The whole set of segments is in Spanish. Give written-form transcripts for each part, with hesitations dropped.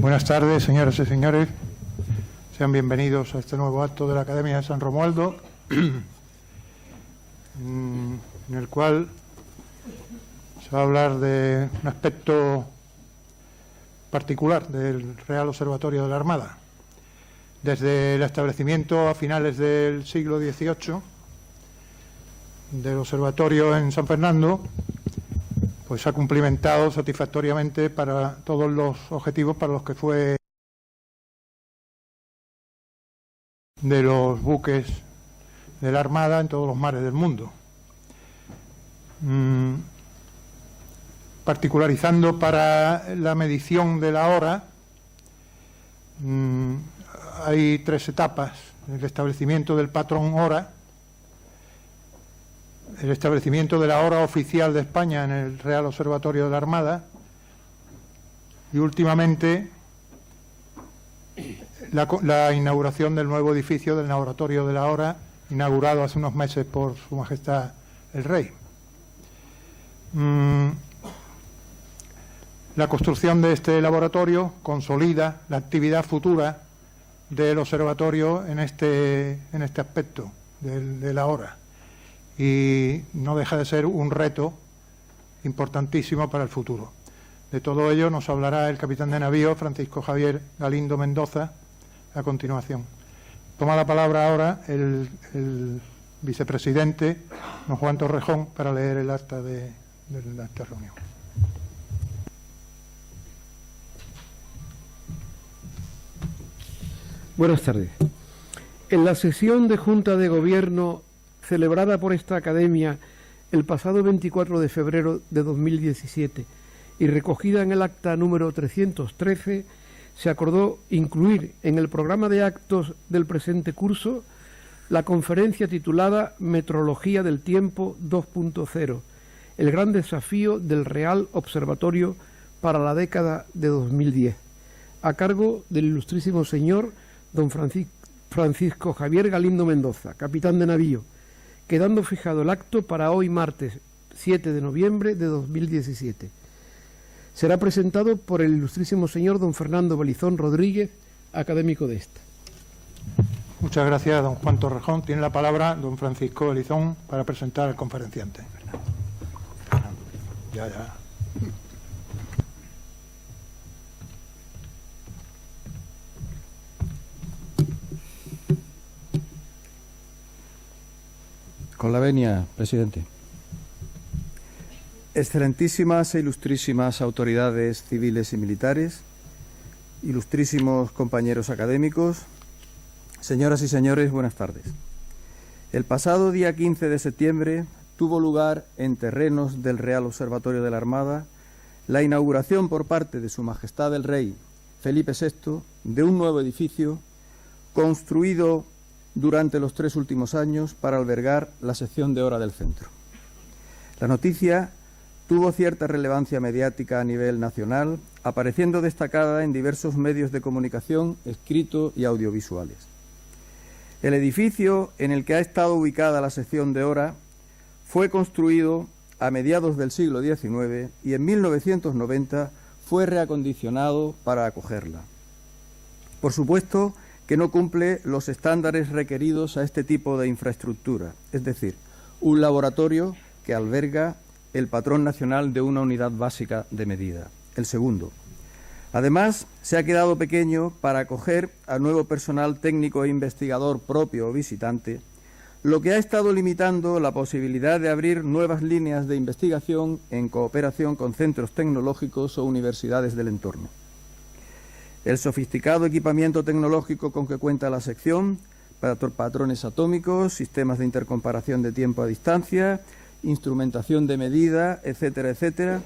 Buenas tardes, señoras y señores. Sean bienvenidos a este nuevo acto de la Academia de San Romualdo, en el cual se va a hablar de un aspecto particular del Real Observatorio de la Armada. Desde el establecimiento a finales del siglo XVIII del observatorio en San Fernando, pues ha cumplimentado satisfactoriamente para todos los objetivos para los que fue de los buques de la Armada en todos los mares del mundo. Particularizando para la medición de la hora, hay tres etapas: el establecimiento del patrón hora, el establecimiento de la hora oficial de España en el Real Observatorio de la Armada y últimamente la inauguración del nuevo edificio del Laboratorio de la Hora, inaugurado hace unos meses por Su Majestad el Rey. La construcción de este laboratorio consolida la actividad futura del observatorio en este aspecto de la hora, y no deja de ser un reto importantísimo para el futuro. De todo ello nos hablará el capitán de navío Francisco Javier Galindo Mendoza a continuación. Toma la palabra ahora el vicepresidente, don Juan Torrejón, para leer el acta de esta reunión. Buenas tardes. En la sesión de Junta de Gobierno celebrada por esta Academia el pasado 24 de febrero de 2017 y recogida en el acta número 313, se acordó incluir en el programa de actos del presente curso la conferencia titulada Metrología del Tiempo 2.0, el gran desafío del Real Observatorio para la década de 2010, a cargo del ilustrísimo señor don Francisco Javier Galindo Mendoza, capitán de navío, quedando fijado el acto para hoy martes 7 de noviembre de 2017. Será presentado por el ilustrísimo señor don Fernando Belizón Rodríguez, académico de esta. Muchas gracias, don Juan Torrejón. Tiene la palabra don Francisco Belizón para presentar al conferenciante. Ya. Con la venia, presidente. Excelentísimas e ilustrísimas autoridades civiles y militares, ilustrísimos compañeros académicos, señoras y señores, buenas tardes. El pasado día 15 de septiembre tuvo lugar en terrenos del Real Observatorio de la Armada la inauguración por parte de Su Majestad el Rey Felipe VI de un nuevo edificio construido durante los 3 últimos años para albergar la sección de hora del centro. La noticia tuvo cierta relevancia mediática a nivel nacional, apareciendo destacada en diversos medios de comunicación, escrito y audiovisuales. El edificio en el que ha estado ubicada la sección de hora fue construido a mediados del siglo XIX y en 1990 fue reacondicionado para acogerla. Por supuesto que no cumple los estándares requeridos a este tipo de infraestructura, es decir, un laboratorio que alberga el patrón nacional de una unidad básica de medida, el segundo. Además, se ha quedado pequeño para acoger a nuevo personal técnico e investigador propio o visitante, lo que ha estado limitando la posibilidad de abrir nuevas líneas de investigación en cooperación con centros tecnológicos o universidades del entorno. El sofisticado equipamiento tecnológico con que cuenta la sección, patrones atómicos, sistemas de intercomparación de tiempo a distancia, instrumentación de medida, etcétera, etcétera,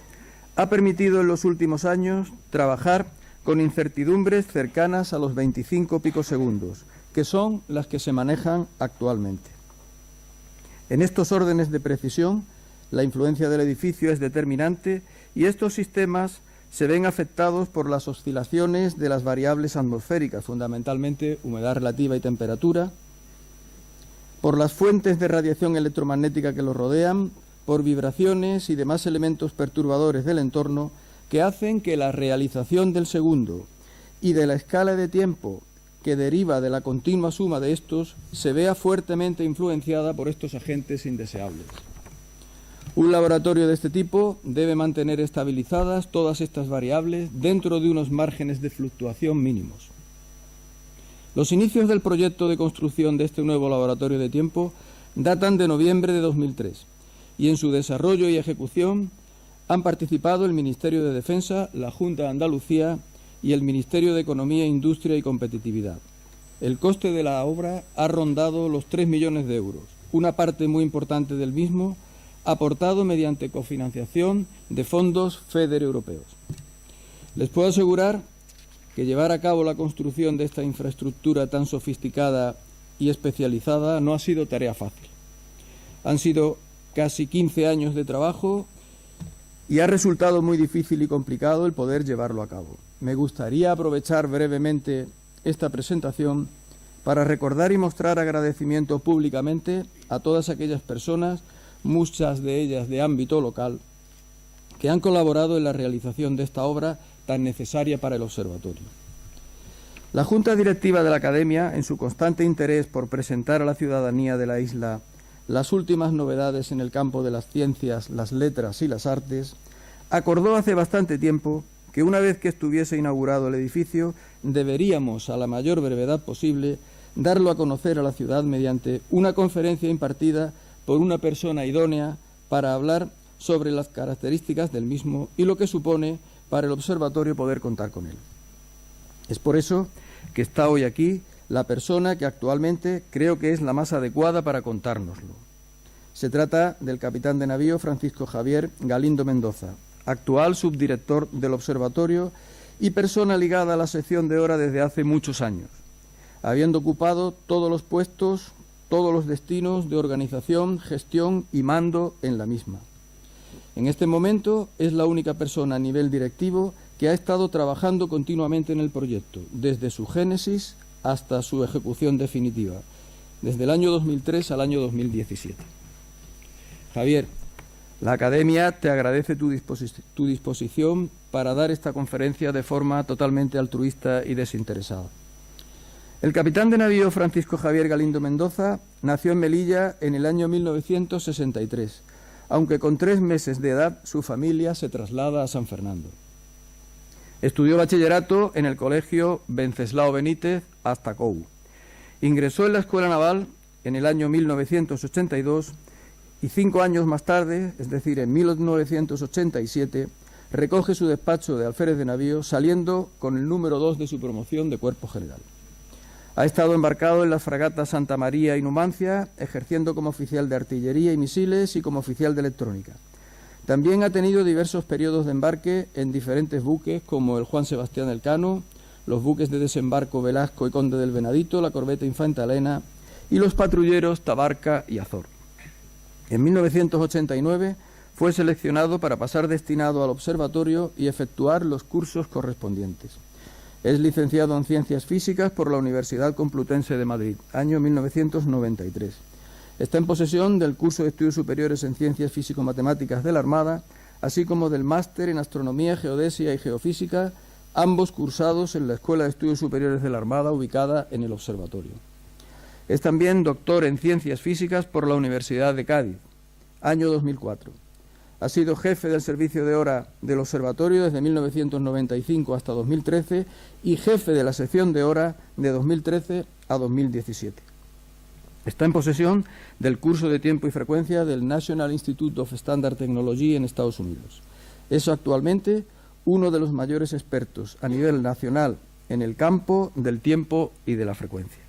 ha permitido en los últimos años trabajar con incertidumbres cercanas a los 25 picosegundos, que son las que se manejan actualmente. En estos órdenes de precisión, la influencia del edificio es determinante y estos sistemas se ven afectados por las oscilaciones de las variables atmosféricas, fundamentalmente humedad relativa y temperatura, por las fuentes de radiación electromagnética que los rodean, por vibraciones y demás elementos perturbadores del entorno que hacen que la realización del segundo y de la escala de tiempo que deriva de la continua suma de estos se vea fuertemente influenciada por estos agentes indeseables. Un laboratorio de este tipo debe mantener estabilizadas todas estas variables dentro de unos márgenes de fluctuación mínimos. Los inicios del proyecto de construcción de este nuevo laboratorio de tiempo datan de noviembre de 2003 y en su desarrollo y ejecución han participado el Ministerio de Defensa, la Junta de Andalucía y el Ministerio de Economía, Industria y Competitividad. El coste de la obra ha rondado los 3 millones de euros, una parte muy importante del mismo aportado mediante cofinanciación de fondos FEDER europeos. Les puedo asegurar que llevar a cabo la construcción de esta infraestructura tan sofisticada y especializada no ha sido tarea fácil. Han sido casi 15 años de trabajo y ha resultado muy difícil y complicado el poder llevarlo a cabo. Me gustaría aprovechar brevemente esta presentación para recordar y mostrar agradecimiento públicamente a todas aquellas personas, muchas de ellas de ámbito local, que han colaborado en la realización de esta obra tan necesaria para el observatorio. La Junta Directiva de la Academia, en su constante interés por presentar a la ciudadanía de la isla las últimas novedades en el campo de las ciencias, las letras y las artes, acordó hace bastante tiempo que una vez que estuviese inaugurado el edificio, deberíamos, a la mayor brevedad posible, darlo a conocer a la ciudad mediante una conferencia impartida por una persona idónea para hablar sobre las características del mismo y lo que supone para el observatorio poder contar con él. Es por eso que está hoy aquí la persona que actualmente creo que es la más adecuada para contárnoslo. Se trata del capitán de navío Francisco Javier Galindo Mendoza, actual subdirector del observatorio y persona ligada a la sección de hora desde hace muchos años, habiendo ocupado todos los puestos, todos los destinos de organización, gestión y mando en la misma. En este momento es la única persona a nivel directivo que ha estado trabajando continuamente en el proyecto, desde su génesis hasta su ejecución definitiva, desde el año 2003 al año 2017. Javier, la Academia te agradece tu disposición para dar esta conferencia de forma totalmente altruista y desinteresada. El capitán de navío Francisco Javier Galindo Mendoza nació en Melilla en el año 1963, aunque con 3 meses de edad su familia se traslada a San Fernando. Estudió bachillerato en el colegio Venceslao Benítez hasta COU. Ingresó en la Escuela Naval en el año 1982 y 5 años más tarde, es decir, en 1987, recoge su despacho de alférez de navío, saliendo con el número 2 de su promoción de cuerpo general. Ha estado embarcado en las fragatas Santa María y Numancia, ejerciendo como oficial de artillería y misiles y como oficial de electrónica. También ha tenido diversos periodos de embarque en diferentes buques, como el Juan Sebastián Elcano, los buques de desembarco Velasco y Conde del Venadito, la corbeta Infanta Elena y los patrulleros Tabarca y Azor. En 1989 fue seleccionado para pasar destinado al observatorio y efectuar los cursos correspondientes. Es licenciado en Ciencias Físicas por la Universidad Complutense de Madrid, año 1993. Está en posesión del curso de Estudios Superiores en Ciencias Físico-Matemáticas de la Armada, así como del máster en Astronomía, Geodesia y Geofísica, ambos cursados en la Escuela de Estudios Superiores de la Armada, ubicada en el observatorio. Es también doctor en Ciencias Físicas por la Universidad de Cádiz, año 2004. Ha sido jefe del servicio de hora del observatorio desde 1995 hasta 2013 y jefe de la sección de hora de 2013 a 2017. Está en posesión del curso de tiempo y frecuencia del National Institute of Standard Technology en Estados Unidos. Es actualmente uno de los mayores expertos a nivel nacional en el campo del tiempo y de la frecuencia.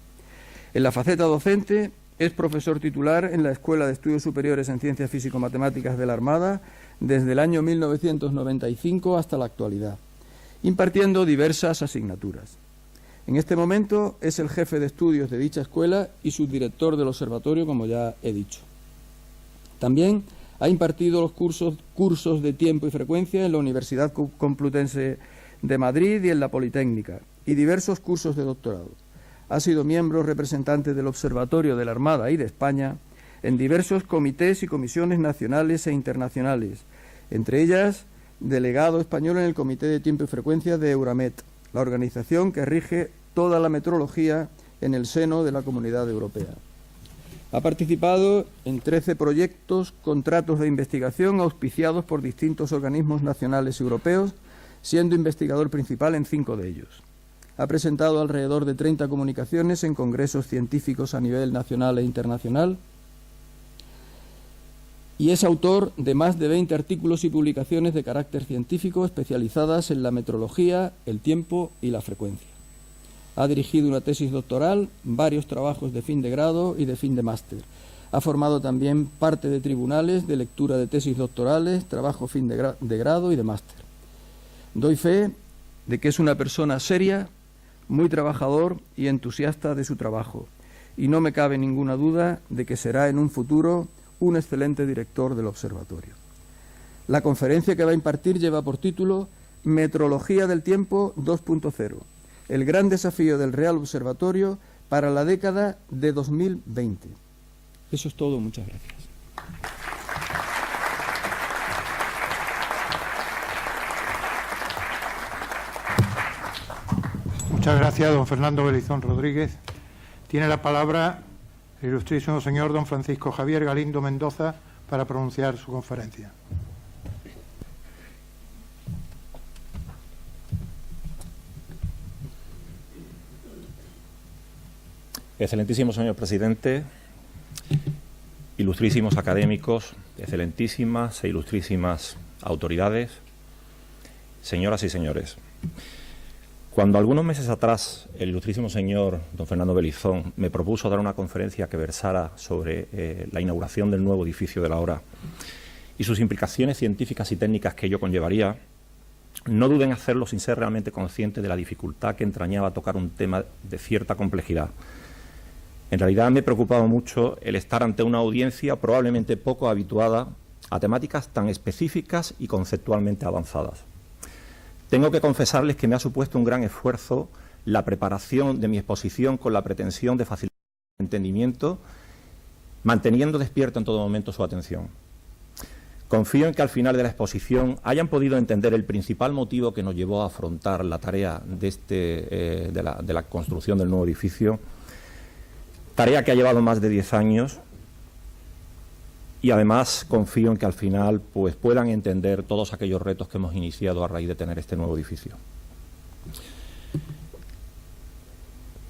En la faceta docente es profesor titular en la Escuela de Estudios Superiores en Ciencias Físico-Matemáticas de la Armada desde el año 1995 hasta la actualidad, impartiendo diversas asignaturas. En este momento es el jefe de estudios de dicha escuela y subdirector del observatorio, como ya he dicho. También ha impartido los cursos de tiempo y frecuencia en la Universidad Complutense de Madrid y en la Politécnica, y diversos cursos de doctorado. Ha sido miembro representante del Observatorio de la Armada y de España en diversos comités y comisiones nacionales e internacionales, entre ellas delegado español en el Comité de Tiempo y Frecuencia de Euramet, la organización que rige toda la metrología en el seno de la Comunidad Europea. Ha participado en 13 proyectos, contratos de investigación auspiciados por distintos organismos nacionales y europeos, siendo investigador principal en 5 de ellos. Ha presentado alrededor de 30 comunicaciones en congresos científicos a nivel nacional e internacional y es autor de más de 20 artículos y publicaciones de carácter científico especializadas en la metrología, el tiempo y la frecuencia. Ha dirigido una tesis doctoral, varios trabajos de fin de grado y de fin de máster. Ha formado también parte de tribunales de lectura de tesis doctorales, trabajo fin de grado y de máster. Doy fe de que es una persona seria, muy trabajador y entusiasta de su trabajo, y no me cabe ninguna duda de que será en un futuro un excelente director del observatorio. La conferencia que va a impartir lleva por título Metrología del tiempo 2.0, el gran desafío del Real Observatorio para la década de 2020. Eso es todo, muchas gracias. Muchas gracias, don Fernando Belizón Rodríguez. Tiene la palabra el ilustrísimo señor don Francisco Javier Galindo Mendoza para pronunciar su conferencia. Excelentísimo señor presidente, ilustrísimos académicos, excelentísimas e ilustrísimas autoridades, señoras y señores. Cuando algunos meses atrás el ilustrísimo señor don Fernando Belizón me propuso dar una conferencia que versara sobre la inauguración del nuevo edificio de la Hora y sus implicaciones científicas y técnicas que ello conllevaría, no duden en hacerlo sin ser realmente consciente de la dificultad que entrañaba tocar un tema de cierta complejidad. En realidad me preocupaba mucho el estar ante una audiencia probablemente poco habituada a temáticas tan específicas y conceptualmente avanzadas. Tengo que confesarles que me ha supuesto un gran esfuerzo la preparación de mi exposición con la pretensión de facilitar el entendimiento, manteniendo despierto en todo momento su atención. Confío en que al final de la exposición hayan podido entender el principal motivo que nos llevó a afrontar la tarea de la construcción del nuevo edificio, tarea que ha llevado más de 10 años, y además confío en que al final pues, puedan entender todos aquellos retos que hemos iniciado a raíz de tener este nuevo edificio.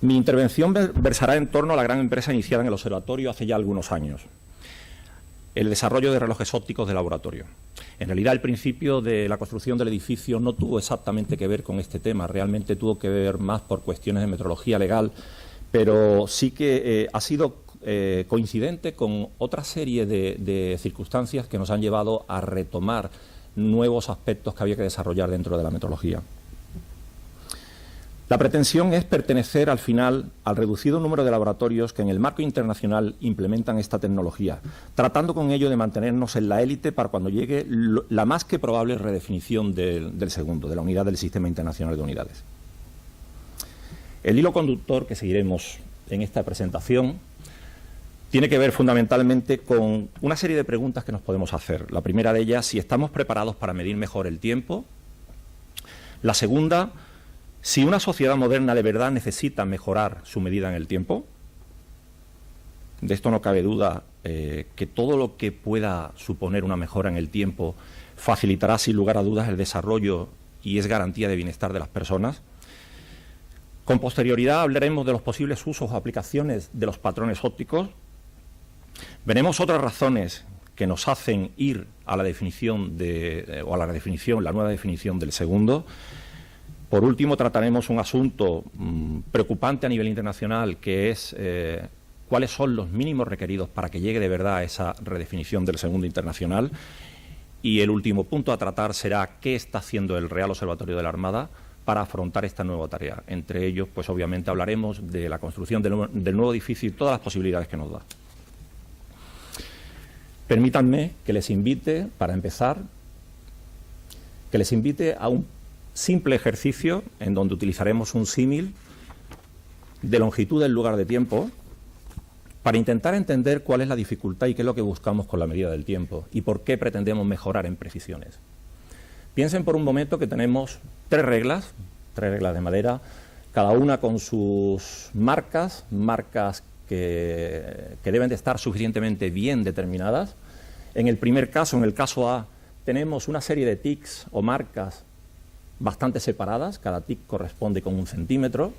Mi intervención versará en torno a la gran empresa iniciada en el observatorio hace ya algunos años, el desarrollo de relojes ópticos de laboratorio. En realidad el principio de la construcción del edificio no tuvo exactamente que ver con este tema, realmente tuvo que ver más por cuestiones de metrología legal, pero sí que ha sido coincidente con otra serie de circunstancias que nos han llevado a retomar nuevos aspectos que había que desarrollar dentro de la metrología. La pretensión es pertenecer al final al reducido número de laboratorios que en el marco internacional implementan esta tecnología, tratando con ello de mantenernos en la élite para cuando llegue la más que probable redefinición del segundo, de la unidad del Sistema Internacional de Unidades. El hilo conductor que seguiremos en esta presentación tiene que ver fundamentalmente con una serie de preguntas que nos podemos hacer. La primera de ellas, si estamos preparados para medir mejor el tiempo. La segunda, si una sociedad moderna de verdad necesita mejorar su medida en el tiempo. De esto no cabe duda que todo lo que pueda suponer una mejora en el tiempo facilitará sin lugar a dudas el desarrollo y es garantía de bienestar de las personas. Con posterioridad hablaremos de los posibles usos o aplicaciones de los patrones ópticos. Veremos otras razones que nos hacen ir a la definición la nueva definición del segundo. Por último, trataremos un asunto preocupante a nivel internacional, que es cuáles son los mínimos requeridos para que llegue de verdad a esa redefinición del segundo internacional. Y el último punto a tratar será qué está haciendo el Real Observatorio de la Armada para afrontar esta nueva tarea. Entre ellos, pues obviamente hablaremos de la construcción del nuevo edificio y todas las posibilidades que nos da. Permítanme que les invite, para empezar, a un simple ejercicio en donde utilizaremos un símil de longitud en lugar de tiempo para intentar entender cuál es la dificultad y qué es lo que buscamos con la medida del tiempo y por qué pretendemos mejorar en precisiones. Piensen por un momento que tenemos 3 reglas 3 reglas de madera, cada una con sus marcas que deben de estar suficientemente bien determinadas. En el primer caso, en el caso A, tenemos una serie de tics o marcas bastante separadas, cada tic corresponde con 1 centímetro.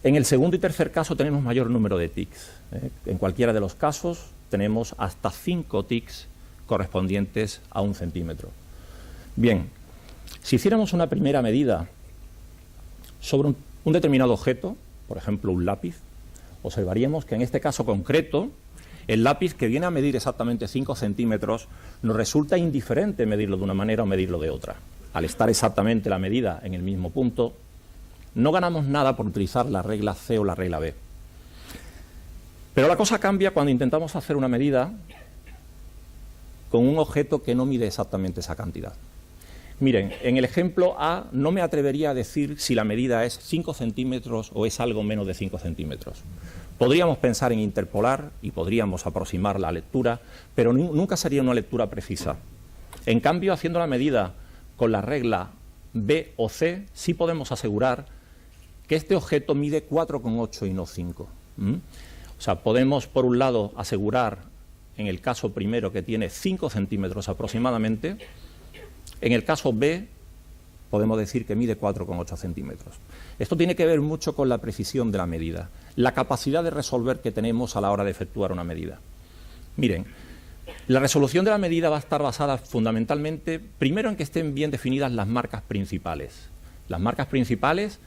En el segundo y tercer caso tenemos mayor número de tics. En cualquiera de los casos tenemos hasta 5 tics correspondientes a 1 centímetro. Bien, si hiciéramos una primera medida sobre un determinado objeto, por ejemplo un lápiz, observaríamos que en este caso concreto, el lápiz, que viene a medir exactamente 5 centímetros, nos resulta indiferente medirlo de una manera o medirlo de otra. Al estar exactamente la medida en el mismo punto, no ganamos nada por utilizar la regla C o la regla B. Pero la cosa cambia cuando intentamos hacer una medida con un objeto que no mide exactamente esa cantidad. Miren, en el ejemplo A no me atrevería a decir si la medida es 5 centímetros o es algo menos de 5 centímetros. Podríamos pensar en interpolar y podríamos aproximar la lectura, pero nunca sería una lectura precisa. En cambio, haciendo la medida con la regla B o C, sí podemos asegurar que este objeto mide 4,8 y no 5. O sea, podemos, por un lado, asegurar, en el caso primero, que tiene 5 centímetros aproximadamente. En el caso B, podemos decir que mide 4,8 centímetros. Esto tiene que ver mucho con la precisión de la medida, la capacidad de resolver que tenemos a la hora de efectuar una medida. Miren, la resolución de la medida va a estar basada fundamentalmente, primero, en que estén bien definidas las marcas principales. Las marcas principales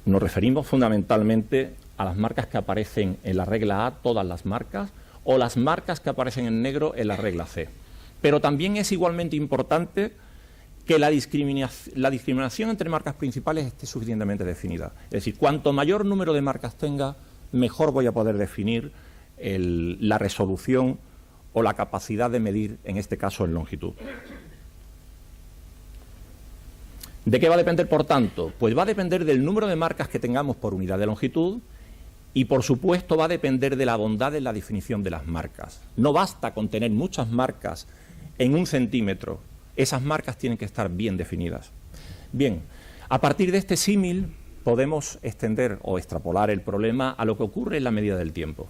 nos referimos fundamentalmente a las marcas que aparecen en la regla A, todas las marcas, o las marcas que aparecen en negro en la regla C. Pero también es igualmente importante que la discriminación entre marcas principales esté suficientemente definida. Es decir, cuanto mayor número de marcas tenga, mejor voy a poder definir la resolución o la capacidad de medir, en este caso, en longitud. ¿De qué va a depender, por tanto? Pues va a depender del número de marcas que tengamos por unidad de longitud y, por supuesto, va a depender de la bondad en la definición de las marcas. No basta con tener muchas marcas en 1 centímetro. Esas marcas tienen que estar bien definidas. Bien, a partir de este símil podemos extender o extrapolar el problema a lo que ocurre en la medida del tiempo.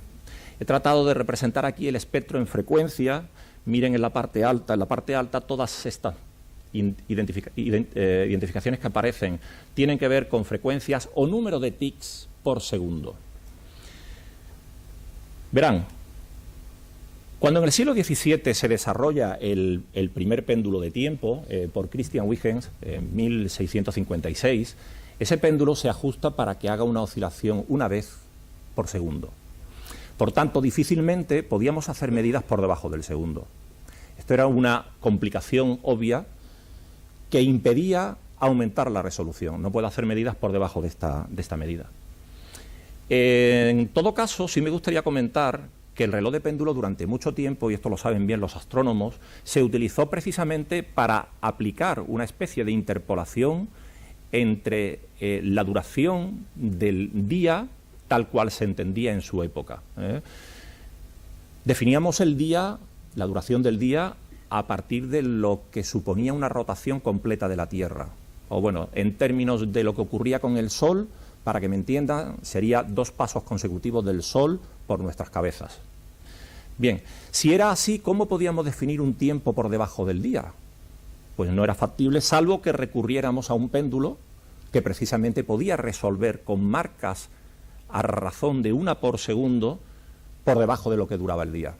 He tratado de representar aquí el espectro en frecuencia. Miren en la parte alta todas estas identificaciones que aparecen tienen que ver con frecuencias o número de tics por segundo. Verán, cuando en el siglo XVII se desarrolla el primer péndulo de tiempo por Christian Huygens en 1656, ese péndulo se ajusta para que haga una oscilación una vez por segundo. Por tanto, difícilmente podíamos hacer medidas por debajo del segundo. Esto era una complicación obvia que impedía aumentar la resolución. No puedo hacer medidas por debajo de esta medida. En todo caso, sí me gustaría comentar que el reloj de péndulo durante mucho tiempo, y esto lo saben bien los astrónomos, se utilizó precisamente para aplicar una especie de interpolación entre la duración del día tal cual se entendía en su época. Definíamos el día, la duración del día, a partir de lo que suponía una rotación completa de la Tierra. O bueno, en términos de lo que ocurría con el Sol, para que me entiendan, sería 2 pasos consecutivos del Sol por nuestras cabezas. Bien, si era así, ¿cómo podíamos definir un tiempo por debajo del día? Pues no era factible, salvo que recurriéramos a un péndulo que precisamente podía resolver con marcas a razón de 1 por segundo por debajo de lo que duraba el día.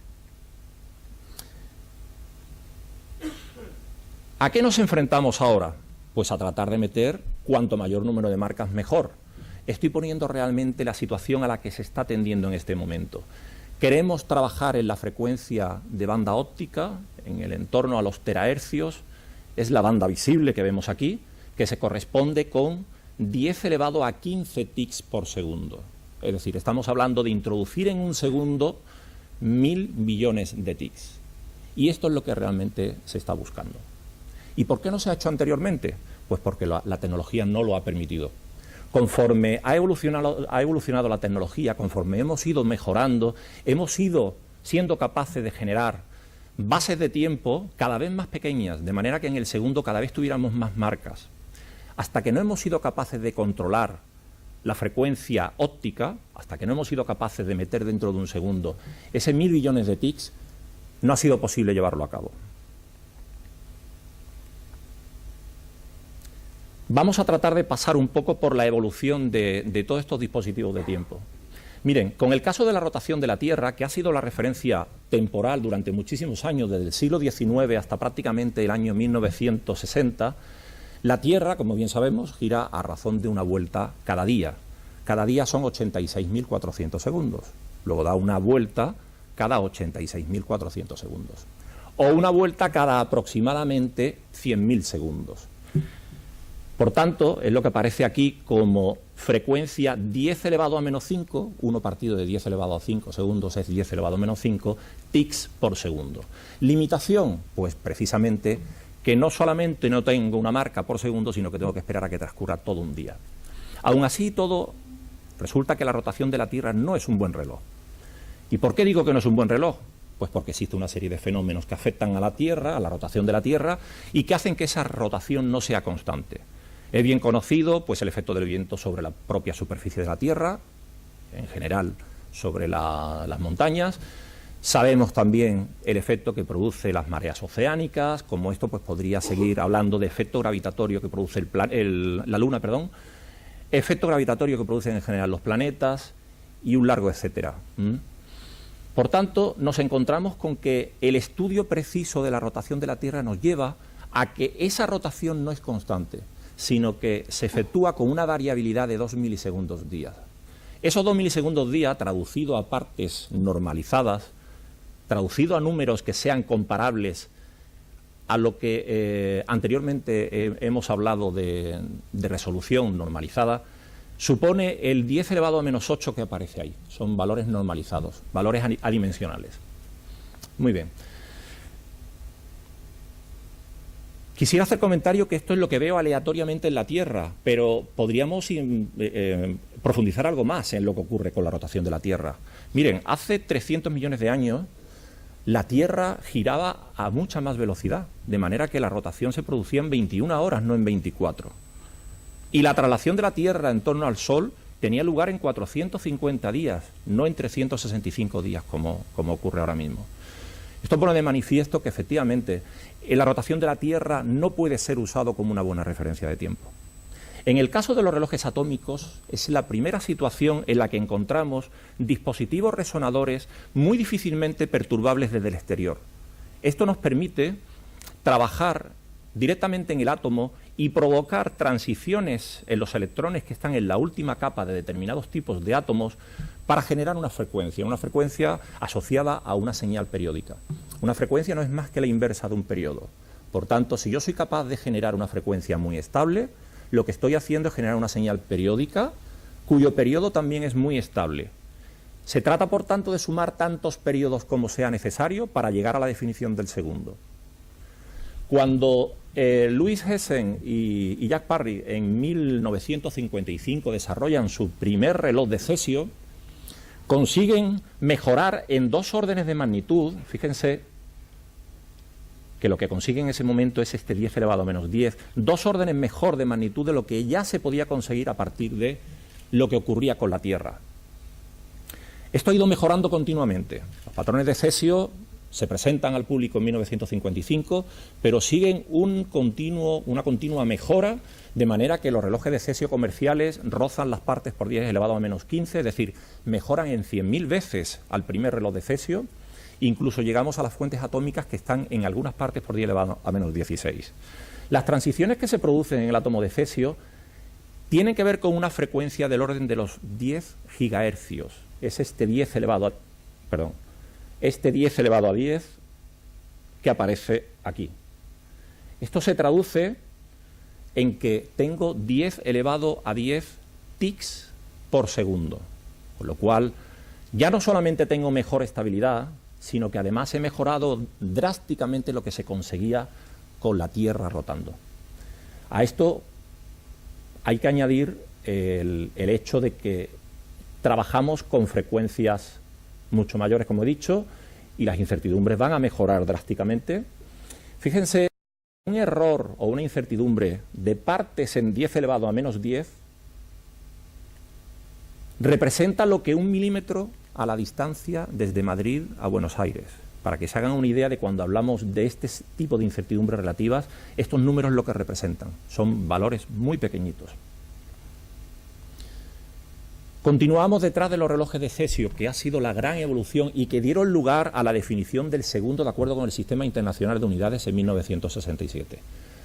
¿A qué nos enfrentamos ahora? Pues a tratar de meter cuanto mayor número de marcas mejor. Estoy poniendo realmente la situación a la que se está tendiendo en este momento. Queremos trabajar en la frecuencia de banda óptica, en el entorno a los terahercios, es la banda visible que vemos aquí, que se corresponde con 10 elevado a 15 tics por segundo. Es decir, estamos hablando de introducir en un segundo 1000 millones de tics. Y esto es lo que realmente se está buscando. ¿Y por qué no se ha hecho anteriormente? Pues porque la tecnología no lo ha permitido. Conforme ha evolucionado la tecnología, conforme hemos ido mejorando, hemos ido siendo capaces de generar bases de tiempo cada vez más pequeñas, de manera que en el segundo cada vez tuviéramos más marcas. hasta que no hemos sido capaces de controlar la frecuencia óptica, hasta que no hemos sido capaces de meter dentro de un segundo ese 1000 billones de tics, no ha sido posible llevarlo a cabo. Vamos a tratar de pasar un poco por la evolución de todos estos dispositivos de tiempo. Miren, con el caso de la rotación de la Tierra, que ha sido la referencia temporal durante muchísimos años, desde el siglo XIX hasta prácticamente el año 1960, la Tierra, como bien sabemos, gira a razón de una vuelta cada día. Cada día son 86.400 segundos. Luego da una vuelta cada 86.400 segundos. O una vuelta cada aproximadamente 100.000 segundos. Por tanto, es lo que aparece aquí como frecuencia 10 elevado a menos 5, 1 partido de 10 elevado a 5 segundos es 10 elevado a menos 5 tics por segundo. Limitación, pues precisamente que no solamente no tengo una marca por segundo, sino que tengo que esperar a que transcurra todo un día. Aún así, todo resulta que la rotación de la Tierra no es un buen reloj. ¿Y por qué digo que no es un buen reloj? Pues porque existe una serie de fenómenos que afectan a la Tierra, a la rotación de la Tierra, y que hacen que esa rotación no sea constante. Es bien conocido pues el efecto del viento sobre la propia superficie de la Tierra, en general sobre las montañas. Sabemos también el efecto que produce las mareas oceánicas, como esto pues podría seguir hablando de efecto gravitatorio que produce la Luna, efecto gravitatorio que producen en general los planetas y un largo etcétera. Por tanto, nos encontramos con que el estudio preciso de la rotación de la Tierra nos lleva a que esa rotación no es constante, sino que se efectúa con una variabilidad de 2 milisegundos día. Esos 2 milisegundos día, traducido a partes normalizadas, traducido a números que sean comparables a lo que anteriormente hemos hablado de resolución normalizada, supone el 10 elevado a menos 8 que aparece ahí. Son valores normalizados, valores adimensionales. Muy bien. Quisiera hacer comentario que esto es lo que veo aleatoriamente en la Tierra, pero podríamos profundizar algo más en lo que ocurre con la rotación de la Tierra. Miren, hace 300 millones de años la Tierra giraba a mucha más velocidad, de manera que la rotación se producía en 21 horas, no en 24. Y la traslación de la Tierra en torno al Sol tenía lugar en 450 días, no en 365 días como ocurre ahora mismo. Esto pone de manifiesto que efectivamente la rotación de la Tierra no puede ser usado como una buena referencia de tiempo. En el caso de los relojes atómicos es la primera situación en la que encontramos dispositivos resonadores muy difícilmente perturbables desde el exterior. Esto nos permite trabajar directamente en el átomo y provocar transiciones en los electrones que están en la última capa de determinados tipos de átomos para generar una frecuencia asociada a una señal periódica. Una frecuencia no es más que la inversa de un periodo. Por tanto, si yo soy capaz de generar una frecuencia muy estable, lo que estoy haciendo es generar una señal periódica cuyo periodo también es muy estable. Se trata, por tanto, de sumar tantos periodos como sea necesario para llegar a la definición del segundo. Cuando Louis Hessen y Jack Parry en 1955 desarrollan su primer reloj de cesio, consiguen mejorar en 2 órdenes de magnitud. Fíjense que lo que consiguen en ese momento es este 10 elevado a menos 10, 2 órdenes mejor de magnitud de lo que ya se podía conseguir a partir de lo que ocurría con la Tierra. Esto ha ido mejorando continuamente. Los patrones de cesio se presentan al público en 1955, pero siguen una continua mejora, de manera que los relojes de cesio comerciales rozan las partes por 10 elevado a menos 15, es decir, mejoran en 100.000 veces al primer reloj de cesio. Incluso llegamos a las fuentes atómicas que están en algunas partes por 10 elevado a menos 16. Las transiciones que se producen en el átomo de cesio tienen que ver con una frecuencia del orden de los 10 gigahercios. Es este 10 elevado a 10 que aparece aquí. Esto se traduce en que tengo 10 elevado a 10 tics por segundo, con lo cual ya no solamente tengo mejor estabilidad, sino que además he mejorado drásticamente lo que se conseguía con la Tierra rotando. A esto hay que añadir el hecho de que trabajamos con frecuencias mucho mayores, como he dicho, y las incertidumbres van a mejorar drásticamente. Fíjense un error o una incertidumbre de partes en 10 elevado a menos 10 representa lo que 1 milímetro a la distancia desde Madrid a Buenos Aires. Para que se hagan una idea de cuando hablamos de este tipo de incertidumbres relativas, estos números lo que representan son valores muy pequeñitos. Continuamos detrás de los relojes de cesio, que ha sido la gran evolución y que dieron lugar a la definición del segundo de acuerdo con el Sistema Internacional de Unidades en 1967.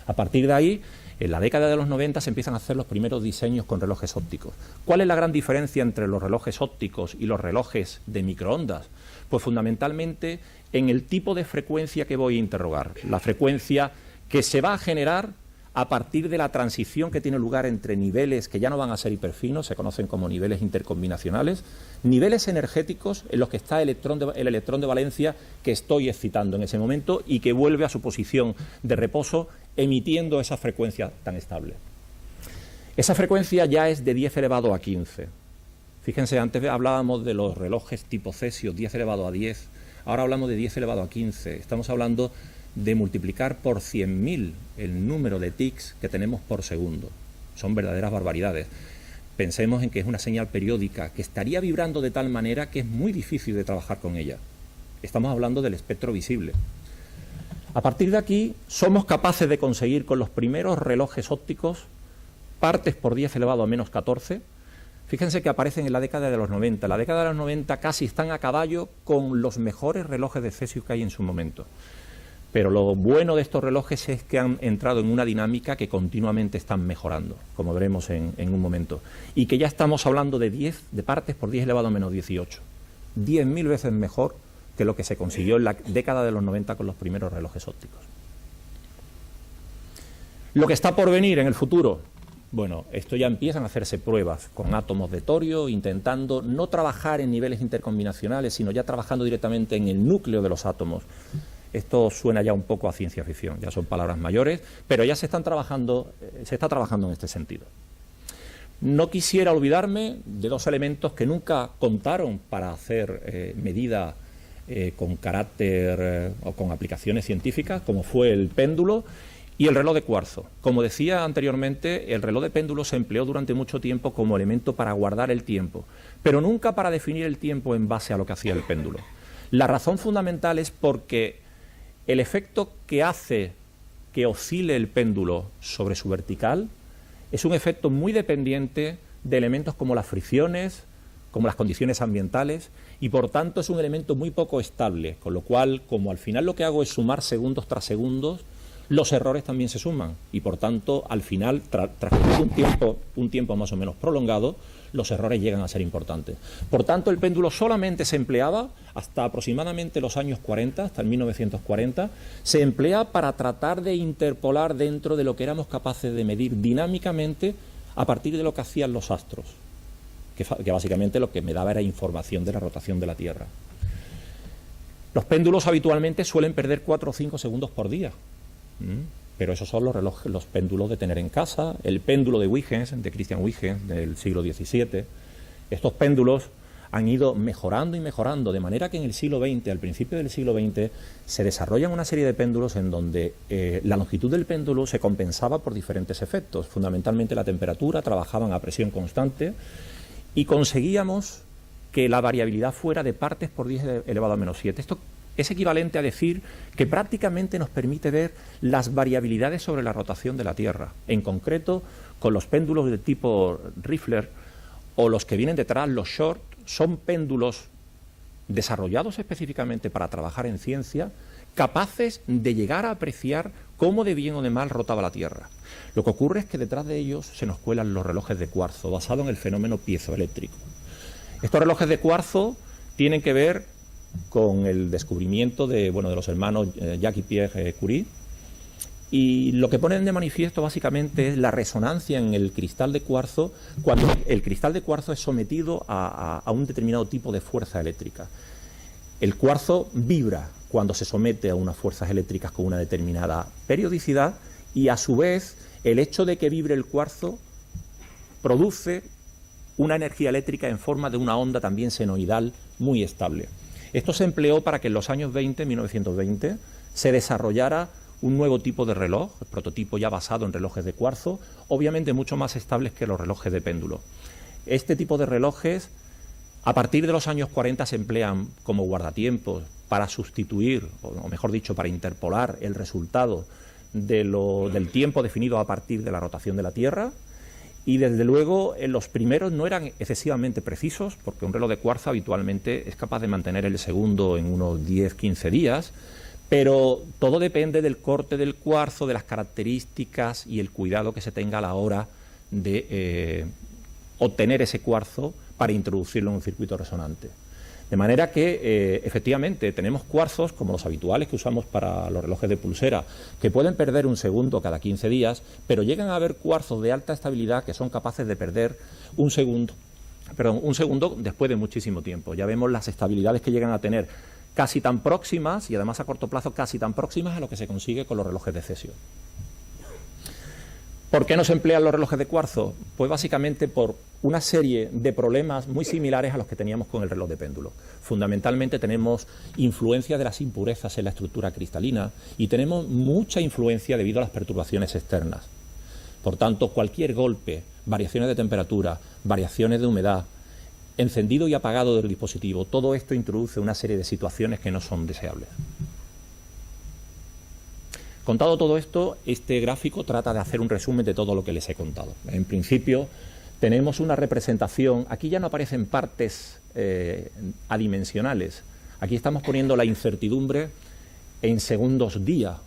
A partir de ahí, en la década de los 90 se empiezan a hacer los primeros diseños con relojes ópticos. ¿Cuál es la gran diferencia entre los relojes ópticos y los relojes de microondas? Pues fundamentalmente en el tipo de frecuencia que voy a interrogar, la frecuencia que se va a generar a partir de la transición que tiene lugar entre niveles que ya no van a ser hiperfinos, se conocen como niveles intercombinacionales, niveles energéticos en los que está el electrón de valencia que estoy excitando en ese momento y que vuelve a su posición de reposo emitiendo esa frecuencia tan estable. Esa frecuencia ya es de 10 elevado a 15. Fíjense, antes hablábamos de los relojes tipo cesio, 10 elevado a 10, ahora hablamos de 10 elevado a 15, estamos hablando de multiplicar por 100.000 el número de tics que tenemos por segundo. Son verdaderas barbaridades. Pensemos en que es una señal periódica que estaría vibrando de tal manera que es muy difícil de trabajar con ella. Estamos hablando del espectro visible. A partir de aquí somos capaces de conseguir con los primeros relojes ópticos partes por 10 elevado a menos 14. Fíjense que aparecen en la década de los 90. La década de los 90 casi están a caballo con los mejores relojes de cesio que hay en su momento. Pero lo bueno de estos relojes es que han entrado en una dinámica que continuamente están mejorando, como veremos en un momento. Y que ya estamos hablando de partes por 10 elevado a menos 18. 10.000 veces mejor que lo que se consiguió en la década de los 90 con los primeros relojes ópticos. Lo que está por venir en el futuro, bueno, esto ya empiezan a hacerse pruebas con átomos de torio, intentando no trabajar en niveles intercombinacionales, sino ya trabajando directamente en el núcleo de los átomos. Esto suena ya un poco a ciencia ficción, ya son palabras mayores, pero ya se está trabajando en este sentido. No quisiera olvidarme de dos elementos que nunca contaron para hacer medida con carácter o con aplicaciones científicas, como fue el péndulo y el reloj de cuarzo. Como decía anteriormente, el reloj de péndulo se empleó durante mucho tiempo como elemento para guardar el tiempo, pero nunca para definir el tiempo en base a lo que hacía el péndulo. La razón fundamental es porque el efecto que hace que oscile el péndulo sobre su vertical es un efecto muy dependiente de elementos como las fricciones, como las condiciones ambientales, y por tanto es un elemento muy poco estable, con lo cual, como al final lo que hago es sumar segundos tras segundos, los errores también se suman, y por tanto, al final, tras un tiempo más o menos prolongado, los errores llegan a ser importantes. Por tanto, el péndulo solamente se empleaba hasta aproximadamente los años 40, hasta el 1940, se emplea para tratar de interpolar dentro de lo que éramos capaces de medir dinámicamente a partir de lo que hacían los astros, que básicamente lo que me daba era información de la rotación de la Tierra. Los péndulos habitualmente suelen perder 4 o 5 segundos por día. Pero esos son los péndulos de tener en casa, el péndulo de Huygens, de Christian Huygens, del siglo XVII. Estos péndulos han ido mejorando y mejorando, de manera que en el siglo XX, al principio del siglo XX, se desarrollan una serie de péndulos en donde la longitud del péndulo se compensaba por diferentes efectos, fundamentalmente la temperatura, trabajaban a presión constante y conseguíamos que la variabilidad fuera de partes por 10 elevado a menos 7. Esto es equivalente a decir que prácticamente nos permite ver las variabilidades sobre la rotación de la Tierra. En concreto, con los péndulos de tipo Riffler o los que vienen detrás, los Short, son péndulos desarrollados específicamente para trabajar en ciencia, capaces de llegar a apreciar cómo de bien o de mal rotaba la Tierra. Lo que ocurre es que detrás de ellos se nos cuelan los relojes de cuarzo, basados en el fenómeno piezoeléctrico. Estos relojes de cuarzo tienen que ver con el descubrimiento de los hermanos Jacques y Pierre Curie, y lo que ponen de manifiesto básicamente es la resonancia en el cristal de cuarzo cuando el cristal de cuarzo es sometido a un determinado tipo de fuerza eléctrica. El cuarzo vibra cuando se somete a unas fuerzas eléctricas con una determinada periodicidad, y a su vez el hecho de que vibre el cuarzo produce una energía eléctrica en forma de una onda también senoidal muy estable. Esto se empleó para que en los años 1920, se desarrollara un nuevo tipo de reloj, el prototipo ya basado en relojes de cuarzo, obviamente mucho más estables que los relojes de péndulo. Este tipo de relojes, a partir de los años 40, se emplean como guardatiempos para sustituir, o mejor dicho, para interpolar el resultado del tiempo definido a partir de la rotación de la Tierra. Y desde luego los primeros no eran excesivamente precisos, porque un reloj de cuarzo habitualmente es capaz de mantener el segundo en unos 10-15 días, pero todo depende del corte del cuarzo, de las características y el cuidado que se tenga a la hora de obtener ese cuarzo para introducirlo en un circuito resonante. De manera que, efectivamente, tenemos cuarzos, como los habituales que usamos para los relojes de pulsera, que pueden perder un segundo cada 15 días, pero llegan a haber cuarzos de alta estabilidad que son capaces de perder un segundo después de muchísimo tiempo. Ya vemos las estabilidades que llegan a tener casi tan próximas, y además a corto plazo casi tan próximas a lo que se consigue con los relojes de cesio. ¿Por qué no se emplean los relojes de cuarzo? Pues básicamente por una serie de problemas muy similares a los que teníamos con el reloj de péndulo. Fundamentalmente tenemos influencia de las impurezas en la estructura cristalina y tenemos mucha influencia debido a las perturbaciones externas. Por tanto, cualquier golpe, variaciones de temperatura, variaciones de humedad, encendido y apagado del dispositivo, todo esto introduce una serie de situaciones que no son deseables. Contado todo esto, este gráfico trata de hacer un resumen de todo lo que les he contado. En principio, tenemos una representación, aquí ya no aparecen partes adimensionales, aquí estamos poniendo la incertidumbre en segundos día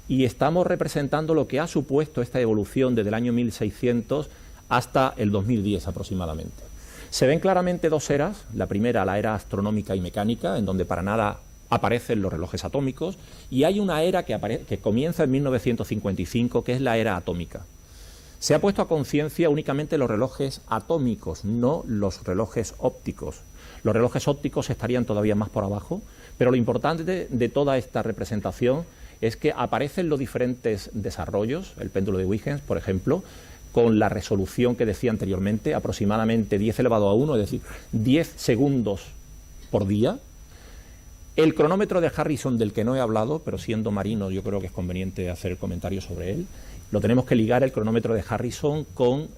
y estamos representando lo que ha supuesto esta evolución desde el año 1600 hasta el 2010 aproximadamente. Se ven claramente dos eras, la primera la era astronómica y mecánica, en donde para nada aparecen los relojes atómicos, y hay una era que comienza en 1955, que es la era atómica. Se ha puesto a conciencia únicamente los relojes atómicos, no los relojes ópticos. Los relojes ópticos estarían todavía más por abajo, pero lo importante de toda esta representación es que aparecen los diferentes desarrollos, el péndulo de Huygens, por ejemplo, con la resolución que decía anteriormente, aproximadamente 10 elevado a 1, es decir, 10 segundos por día. El cronómetro de Harrison, del que no he hablado, pero siendo marino yo creo que es conveniente hacer el comentario sobre él. Lo tenemos que ligar, el cronómetro de Harrison, con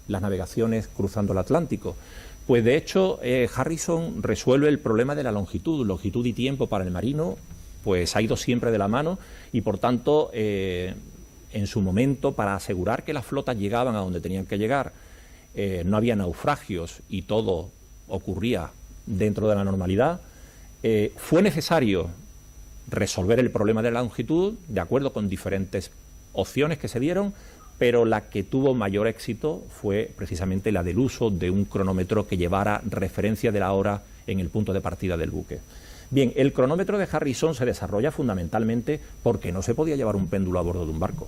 las navegaciones cruzando el Atlántico. Pues de hecho Harrison resuelve el problema de la longitud y tiempo para el marino, pues ha ido siempre de la mano y por tanto en su momento, para asegurar que las flotas llegaban a donde tenían que llegar, no había naufragios y todo ocurría dentro de la normalidad, fue necesario resolver el problema de la longitud de acuerdo con diferentes opciones que se dieron, pero la que tuvo mayor éxito fue precisamente la del uso de un cronómetro que llevara referencia de la hora en el punto de partida del buque. Bien, el cronómetro de Harrison se desarrolla fundamentalmente porque no se podía llevar un péndulo a bordo de un barco.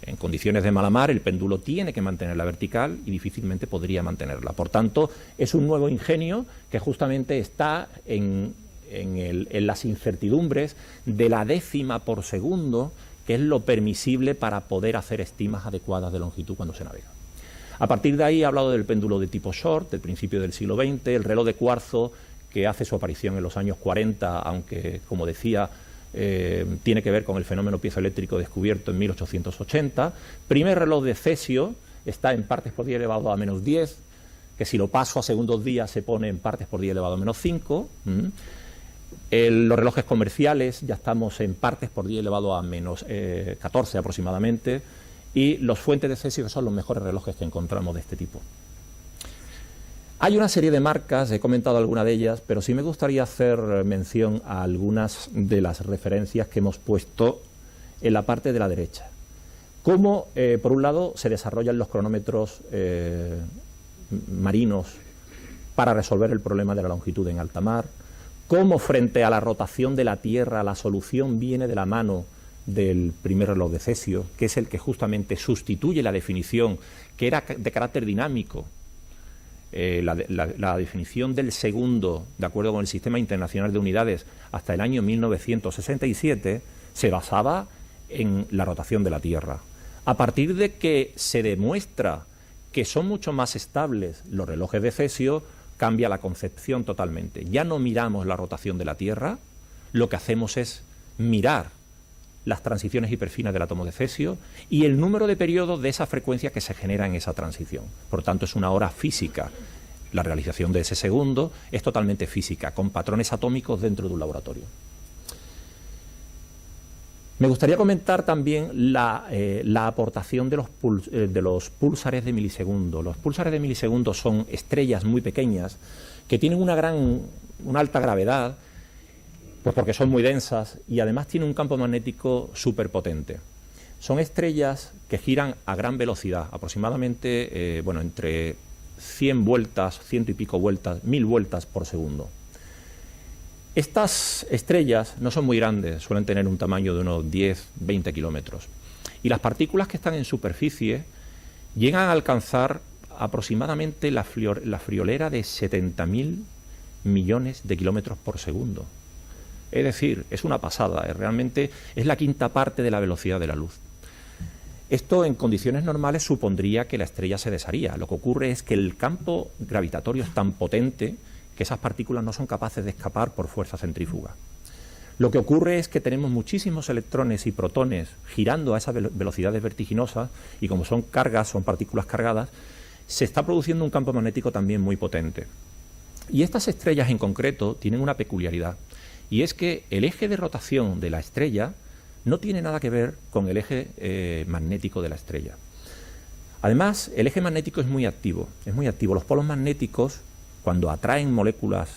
En condiciones de mala mar, el péndulo tiene que mantenerla vertical y difícilmente podría mantenerla. Por tanto, es un nuevo ingenio que justamente está en las incertidumbres de la décima por segundo, que es lo permisible para poder hacer estimas adecuadas de longitud cuando se navega. A partir de ahí he hablado del péndulo de tipo short, del principio del siglo XX, el reloj de cuarzo, que hace su aparición en los años 40, aunque, como decía, tiene que ver con el fenómeno piezoeléctrico descubierto en 1880. Primer reloj de cesio, está en partes por 10 elevado a menos 10, que si lo paso a segundos días se pone en partes por 10 elevado a menos 5. Los relojes comerciales ya estamos en partes por 10 elevado a menos 14 aproximadamente, y los fuentes de cesio son los mejores relojes que encontramos de este tipo. Hay una serie de marcas, he comentado alguna de ellas, pero sí me gustaría hacer mención a algunas de las referencias que hemos puesto en la parte de la derecha. Cómo, por un lado, se desarrollan los cronómetros marinos para resolver el problema de la longitud en alta mar, cómo frente a la rotación de la Tierra la solución viene de la mano del primer reloj de cesio, que es el que justamente sustituye la definición que era de carácter dinámico. La definición del segundo, de acuerdo con el Sistema Internacional de Unidades, hasta el año 1967, se basaba en la rotación de la Tierra. A partir de que se demuestra que son mucho más estables los relojes de cesio, cambia la concepción totalmente. Ya no miramos la rotación de la Tierra, lo que hacemos es mirar las transiciones hiperfinas del átomo de cesio y el número de periodos de esa frecuencia que se genera en esa transición. Por tanto, es una hora física. La realización de ese segundo es totalmente física, con patrones atómicos dentro de un laboratorio. Me gustaría comentar también la aportación de los púlsares de milisegundo. Los púlsares de milisegundo son estrellas muy pequeñas que tienen una alta gravedad, pues porque son muy densas y además tienen un campo magnético superpotente. Son estrellas que giran a gran velocidad, aproximadamente entre 100 vueltas, 100 y pico vueltas, 1000 vueltas por segundo. Estas estrellas no son muy grandes, suelen tener un tamaño de unos 10-20 kilómetros. Y las partículas que están en superficie llegan a alcanzar aproximadamente la friolera de 70.000 millones de kilómetros por segundo. Es decir, es una pasada, realmente es la quinta parte de la velocidad de la luz. Esto en condiciones normales supondría que la estrella se desharía. Lo que ocurre es que el campo gravitatorio es tan potente que esas partículas no son capaces de escapar por fuerza centrífuga. Lo que ocurre es que tenemos muchísimos electrones y protones girando a esas velocidades vertiginosas y como son cargas, son partículas cargadas, se está produciendo un campo magnético también muy potente. Y estas estrellas en concreto tienen una peculiaridad y es que el eje de rotación de la estrella no tiene nada que ver con el eje magnético de la estrella. Además, el eje magnético es muy activo. Los polos magnéticos, cuando atraen moléculas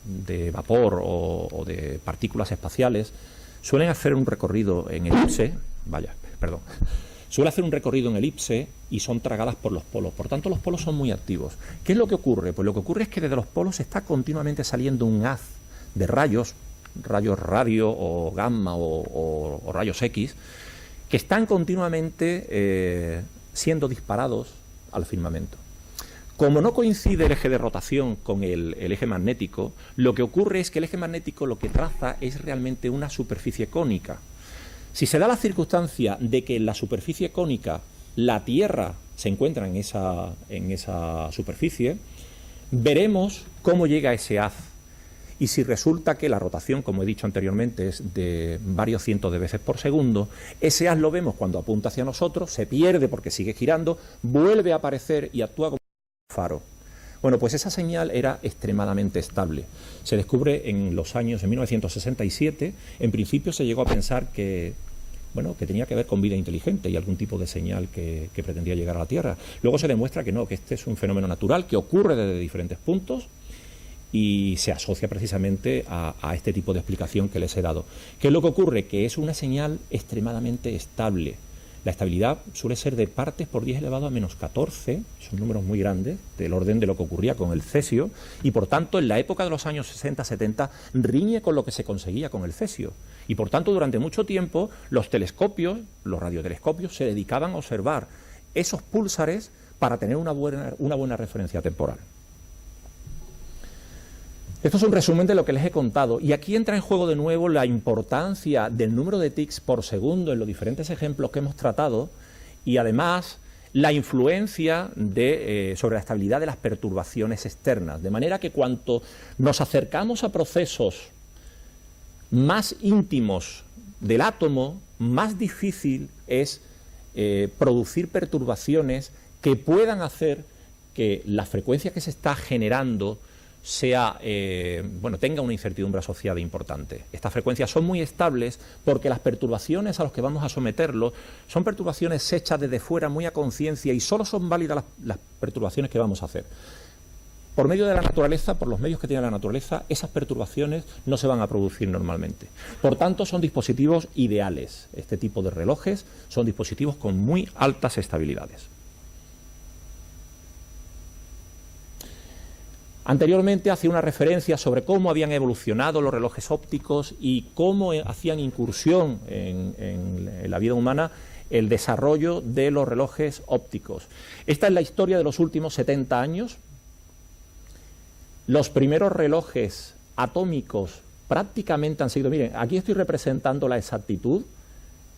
de vapor o de partículas espaciales, suelen hacer un recorrido en elipse, y son tragadas por los polos. Por tanto, los polos son muy activos. ¿Qué es lo que ocurre? Pues lo que ocurre es que desde los polos está continuamente saliendo un haz de rayos radio o gamma o rayos X, que están continuamente siendo disparados al firmamento. Como no coincide el eje de rotación con el eje magnético, lo que ocurre es que el eje magnético lo que traza es realmente una superficie cónica. Si se da la circunstancia de que en la superficie cónica la Tierra se encuentra en esa superficie, veremos cómo llega ese haz. Y si resulta que la rotación, como he dicho anteriormente, es de varios cientos de veces por segundo, ese haz lo vemos cuando apunta hacia nosotros, se pierde porque sigue girando, vuelve a aparecer y actúa como un faro. Bueno, pues esa señal era extremadamente estable. Se descubre en los años, en 1967, en principio se llegó a pensar que tenía que ver con vida inteligente y algún tipo de señal que pretendía llegar a la Tierra. Luego se demuestra que no, que este es un fenómeno natural que ocurre desde diferentes puntos y se asocia precisamente a este tipo de explicación que les he dado. ¿Qué es lo que ocurre? Que es una señal extremadamente estable. La estabilidad suele ser de partes por 10 elevado a menos 14, son números muy grandes, del orden de lo que ocurría con el cesio, y por tanto en la época de los años 60-70 riñe con lo que se conseguía con el cesio. Y por tanto durante mucho tiempo los telescopios, los radiotelescopios, se dedicaban a observar esos púlsares para tener una buena referencia temporal. Esto es un resumen de lo que les he contado y aquí entra en juego de nuevo la importancia del número de tics por segundo en los diferentes ejemplos que hemos tratado y además la influencia sobre la estabilidad de las perturbaciones externas. De manera que cuanto nos acercamos a procesos más íntimos del átomo, más difícil es producir perturbaciones que puedan hacer que la frecuencia que se está generando tenga una incertidumbre asociada importante. Estas frecuencias son muy estables porque las perturbaciones a las que vamos a someterlo son perturbaciones hechas desde fuera muy a conciencia y solo son válidas las perturbaciones que vamos a hacer. Por medio de la naturaleza, por los medios que tiene la naturaleza, esas perturbaciones no se van a producir normalmente. Por tanto, son dispositivos ideales. Este tipo de relojes son dispositivos con muy altas estabilidades. Anteriormente hacía una referencia sobre cómo habían evolucionado los relojes ópticos y cómo hacían incursión en la vida humana el desarrollo de los relojes ópticos. Esta es la historia de los últimos 70 años. Los primeros relojes atómicos prácticamente han sido, miren, aquí estoy representando la exactitud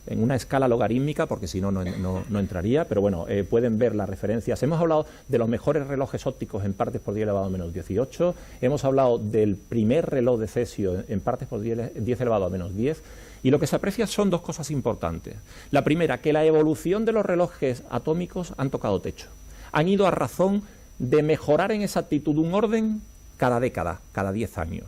en una escala logarítmica, porque si no, no entraría, pero bueno, pueden ver las referencias. Hemos hablado de los mejores relojes ópticos en partes por 10 elevado a menos 18, hemos hablado del primer reloj de cesio en partes por 10 elevado a menos 10, y lo que se aprecia son dos cosas importantes. La primera, que la evolución de los relojes atómicos han tocado techo. Han ido a razón de mejorar en exactitud un orden cada década, cada 10 años.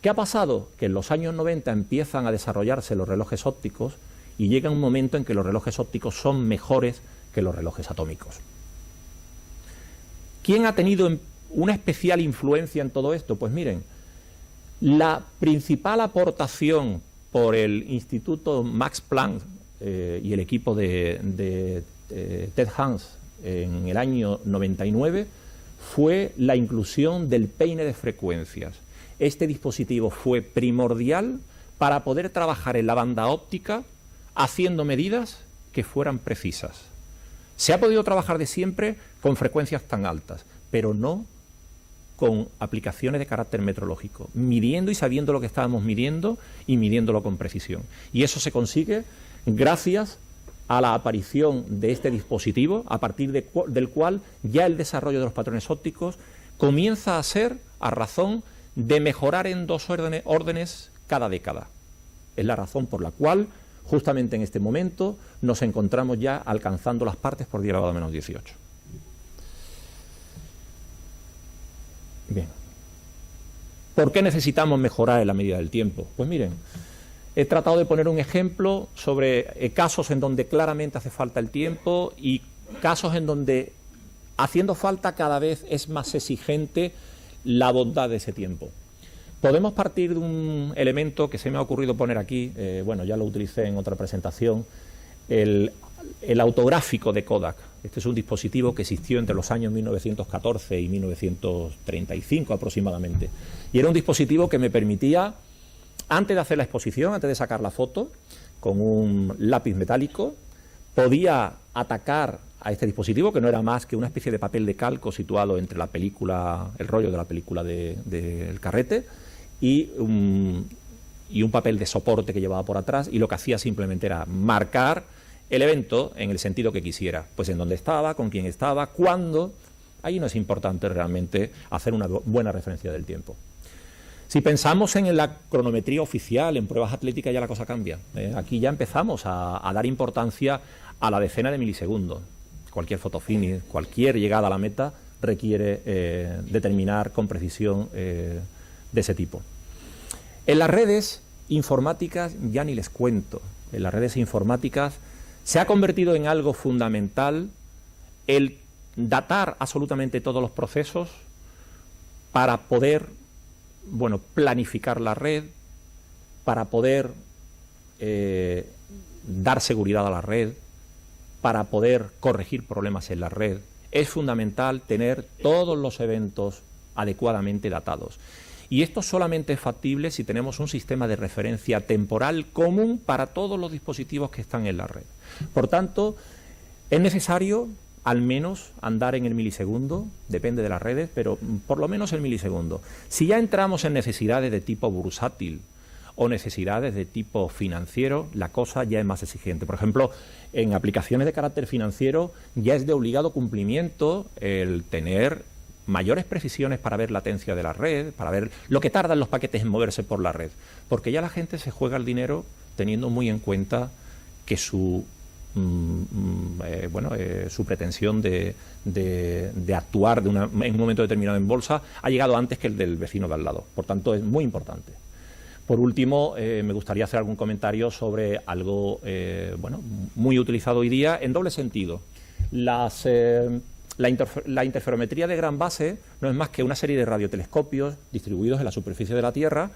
¿Qué ha pasado? Que en los años 90 empiezan a desarrollarse los relojes ópticos y llega un momento en que los relojes ópticos son mejores que los relojes atómicos. ¿Quién ha tenido una especial influencia en todo esto? Pues miren, la principal aportación por el Instituto Max Planck y el equipo de Ted Hans en el año 99 fue la inclusión del peine de frecuencias. Este dispositivo fue primordial para poder trabajar en la banda óptica haciendo medidas que fueran precisas. Se ha podido trabajar de siempre con frecuencias tan altas, pero no con aplicaciones de carácter metrológico, midiendo y sabiendo lo que estábamos midiendo y midiéndolo con precisión. Y eso se consigue gracias a la aparición de este dispositivo, a partir del cual ya el desarrollo de los patrones ópticos comienza a ser a razón de mejorar en 2 órdenes cada década. Es la razón por la cual, justamente en este momento, nos encontramos ya alcanzando las partes por 10 elevado a menos 18. Bien. ¿Por qué necesitamos mejorar en la medida del tiempo? Pues miren, he tratado de poner un ejemplo sobre casos en donde claramente hace falta el tiempo y casos en donde, haciendo falta, cada vez es más exigente la bondad de ese tiempo. Podemos partir de un elemento que se me ha ocurrido poner aquí, bueno, ya lo utilicé en otra presentación, el autográfico de Kodak. Este es un dispositivo que existió entre los años 1914 y 1935 aproximadamente. Y era un dispositivo que me permitía, antes de hacer la exposición, antes de sacar la foto, con un lápiz metálico, podía atacar a este dispositivo, que no era más que una especie de papel de calco situado entre la película, el rollo de la película del carrete y un papel de soporte que llevaba por atrás, y lo que hacía simplemente era marcar el evento en el sentido que quisiera, pues en dónde estaba, con quién estaba, cuándo. Ahí no es importante realmente hacer una buena referencia del tiempo. Si pensamos en la cronometría oficial, en pruebas atléticas, ya la cosa cambia. Aquí ya empezamos a dar importancia a la decena de milisegundos. Cualquier fotofinish, cualquier llegada a la meta requiere determinar con precisión de ese tipo. En las redes informáticas ya ni les cuento. En las redes informáticas se ha convertido en algo fundamental el datar absolutamente todos los procesos para poder, bueno, planificar la red, para poder dar seguridad a la red, para poder corregir problemas en la red. Es fundamental tener todos los eventos adecuadamente datados. Y esto solamente es factible si tenemos un sistema de referencia temporal común para todos los dispositivos que están en la red. Por tanto, es necesario al menos andar en el milisegundo, depende de las redes, pero por lo menos el milisegundo. Si ya entramos en necesidades de tipo bursátil o necesidades de tipo financiero, la cosa ya es más exigente. Por ejemplo, en aplicaciones de carácter financiero ya es de obligado cumplimiento el tener mayores precisiones para ver latencia de la red, para ver lo que tardan los paquetes en moverse por la red, porque ya la gente se juega el dinero teniendo muy en cuenta que su pretensión de actuar en un momento determinado en bolsa ha llegado antes que el del vecino de al lado. Por tanto, es muy importante. Por último, me gustaría hacer algún comentario sobre algo muy utilizado hoy día en doble sentido. La interferometría de gran base no es más que una serie de radiotelescopios distribuidos en la superficie de la Tierra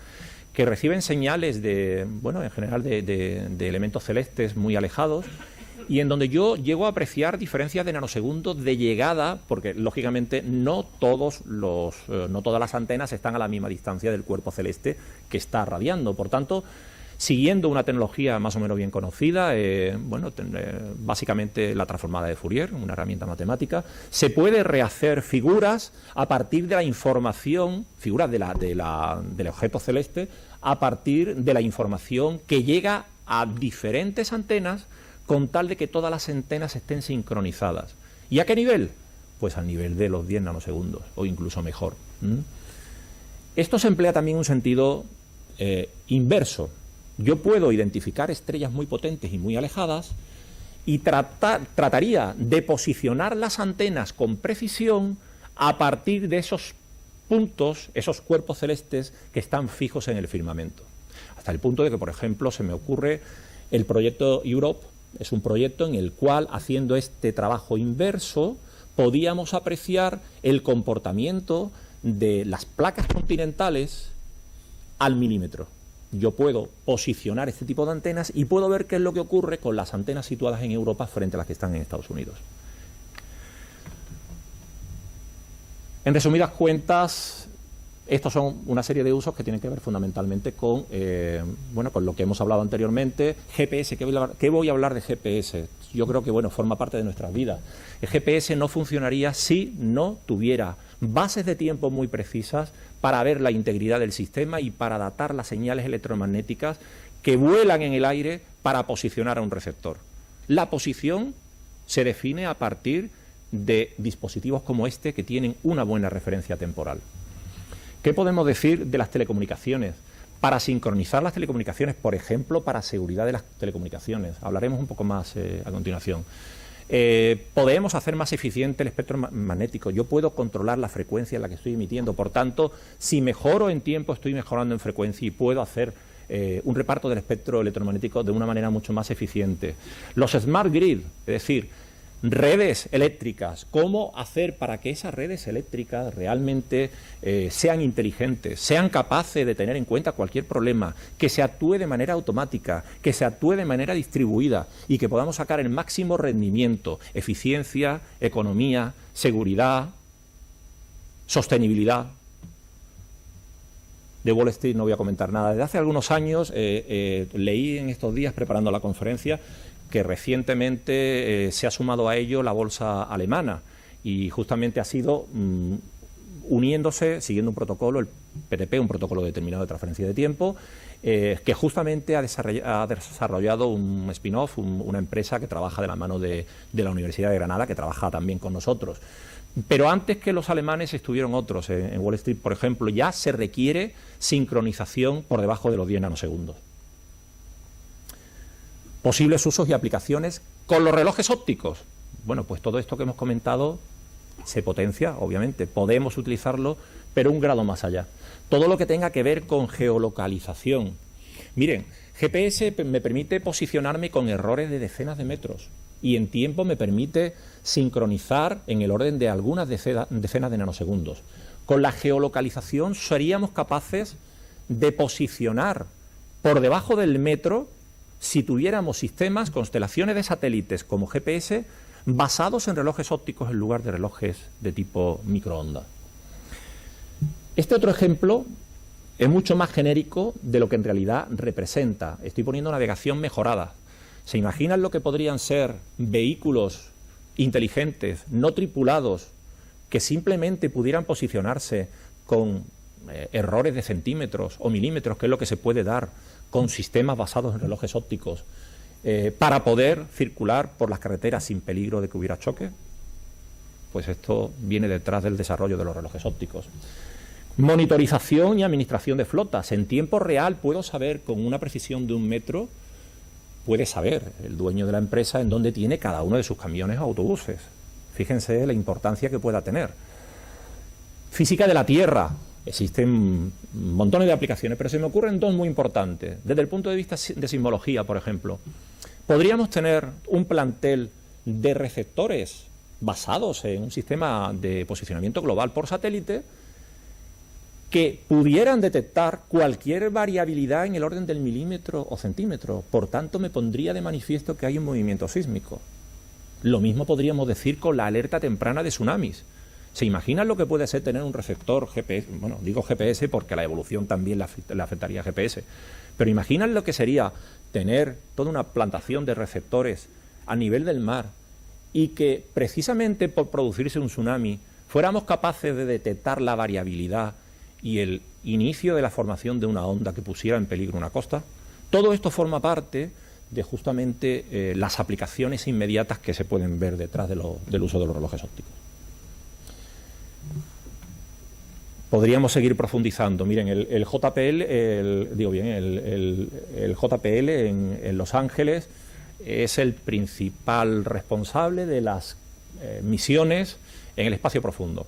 que reciben señales en general de elementos celestes muy alejados, y en donde yo llego a apreciar diferencias de nanosegundos de llegada, porque lógicamente no todas las antenas están a la misma distancia del cuerpo celeste que está radiando. Por tanto, siguiendo una tecnología más o menos bien conocida, básicamente la transformada de Fourier, una herramienta matemática, se puede rehacer figuras a partir de la información, figuras del objeto celeste, a partir de la información que llega a diferentes antenas con tal de que todas las antenas estén sincronizadas. ¿Y a qué nivel? Pues al nivel de los 10 nanosegundos o incluso mejor. Esto se emplea también en un sentido inverso. Yo puedo identificar estrellas muy potentes y muy alejadas y trataría de posicionar las antenas con precisión a partir de esos puntos, esos cuerpos celestes que están fijos en el firmamento. Hasta el punto de que, por ejemplo, se me ocurre el proyecto Europe. Es un proyecto en el cual, haciendo este trabajo inverso, podíamos apreciar el comportamiento de las placas continentales al milímetro. Yo puedo posicionar este tipo de antenas y puedo ver qué es lo que ocurre con las antenas situadas en Europa frente a las que están en Estados Unidos. En resumidas cuentas, estos son una serie de usos que tienen que ver fundamentalmente con, con lo que hemos hablado anteriormente. GPS, ¿qué voy a hablar de GPS? Yo creo que forma parte de nuestras vidas. El GPS no funcionaría si no tuviera bases de tiempo muy precisas para ver la integridad del sistema y para datar las señales electromagnéticas que vuelan en el aire para posicionar a un receptor. La posición se define a partir de dispositivos como este que tienen una buena referencia temporal. ¿Qué podemos decir de las telecomunicaciones? Para sincronizar las telecomunicaciones, por ejemplo, para seguridad de las telecomunicaciones. Hablaremos un poco más a continuación. Podemos hacer más eficiente el espectro magnético. Yo puedo controlar la frecuencia en la que estoy emitiendo. Por tanto, si mejoro en tiempo, estoy mejorando en frecuencia y puedo hacer un reparto del espectro electromagnético de una manera mucho más eficiente. Los smart grid, es decir, redes eléctricas, cómo hacer para que esas redes eléctricas realmente sean inteligentes, sean capaces de tener en cuenta cualquier problema, que se actúe de manera automática, que se actúe de manera distribuida y que podamos sacar el máximo rendimiento, eficiencia, economía, seguridad, sostenibilidad. De Wall Street no voy a comentar nada. Desde hace algunos años leí en estos días, preparando la conferencia, que recientemente se ha sumado a ello la bolsa alemana y justamente ha sido uniéndose, siguiendo un protocolo, el PTP, un protocolo determinado de transferencia de tiempo, que justamente ha desarrollado un spin-off, una empresa que trabaja de la mano de la Universidad de Granada, que trabaja también con nosotros. Pero antes que los alemanes estuvieron otros. En Wall Street, por ejemplo, ya se requiere sincronización por debajo de los 10 nanosegundos. Posibles usos y aplicaciones con los relojes ópticos. Bueno, pues todo esto que hemos comentado se potencia, obviamente. Podemos utilizarlo, pero un grado más allá. Todo lo que tenga que ver con geolocalización. Miren, GPS me permite posicionarme con errores de decenas de metros y en tiempo me permite sincronizar en el orden de algunas decenas de nanosegundos. Con la geolocalización seríamos capaces de posicionar por debajo del metro si tuviéramos sistemas, constelaciones de satélites como GPS basados en relojes ópticos en lugar de relojes de tipo microondas. Este otro ejemplo es mucho más genérico de lo que en realidad representa. Estoy poniendo navegación mejorada. ¿Se imaginan lo que podrían ser vehículos inteligentes, no tripulados, que simplemente pudieran posicionarse con errores de centímetros o milímetros, que es lo que se puede dar con sistemas basados en relojes ópticos, para poder circular por las carreteras sin peligro de que hubiera choque? Pues esto viene detrás del desarrollo de los relojes ópticos. Monitorización y administración de flotas. En tiempo real puedo saber con una precisión de 1 metro, puede saber el dueño de la empresa en dónde tiene cada uno de sus camiones o autobuses. Fíjense la importancia que pueda tener. Física de la Tierra. Existen montones de aplicaciones, pero se me ocurren dos muy importantes. Desde el punto de vista de sismología, por ejemplo, podríamos tener un plantel de receptores basados en un sistema de posicionamiento global por satélite que pudieran detectar cualquier variabilidad en el orden del milímetro o centímetro. Por tanto, me pondría de manifiesto que hay un movimiento sísmico. Lo mismo podríamos decir con la alerta temprana de tsunamis. ¿Se imaginan lo que puede ser tener un receptor GPS? Bueno, digo GPS porque la evolución también le afectaría a GPS. Pero imaginan lo que sería tener toda una plantación de receptores a nivel del mar y que precisamente por producirse un tsunami fuéramos capaces de detectar la variabilidad y el inicio de la formación de una onda que pusiera en peligro una costa. Todo esto forma parte de justamente las aplicaciones inmediatas que se pueden ver detrás del uso de los relojes ópticos. Podríamos seguir profundizando. Miren, el JPL, el JPL en Los Ángeles es el principal responsable de las misiones en el espacio profundo.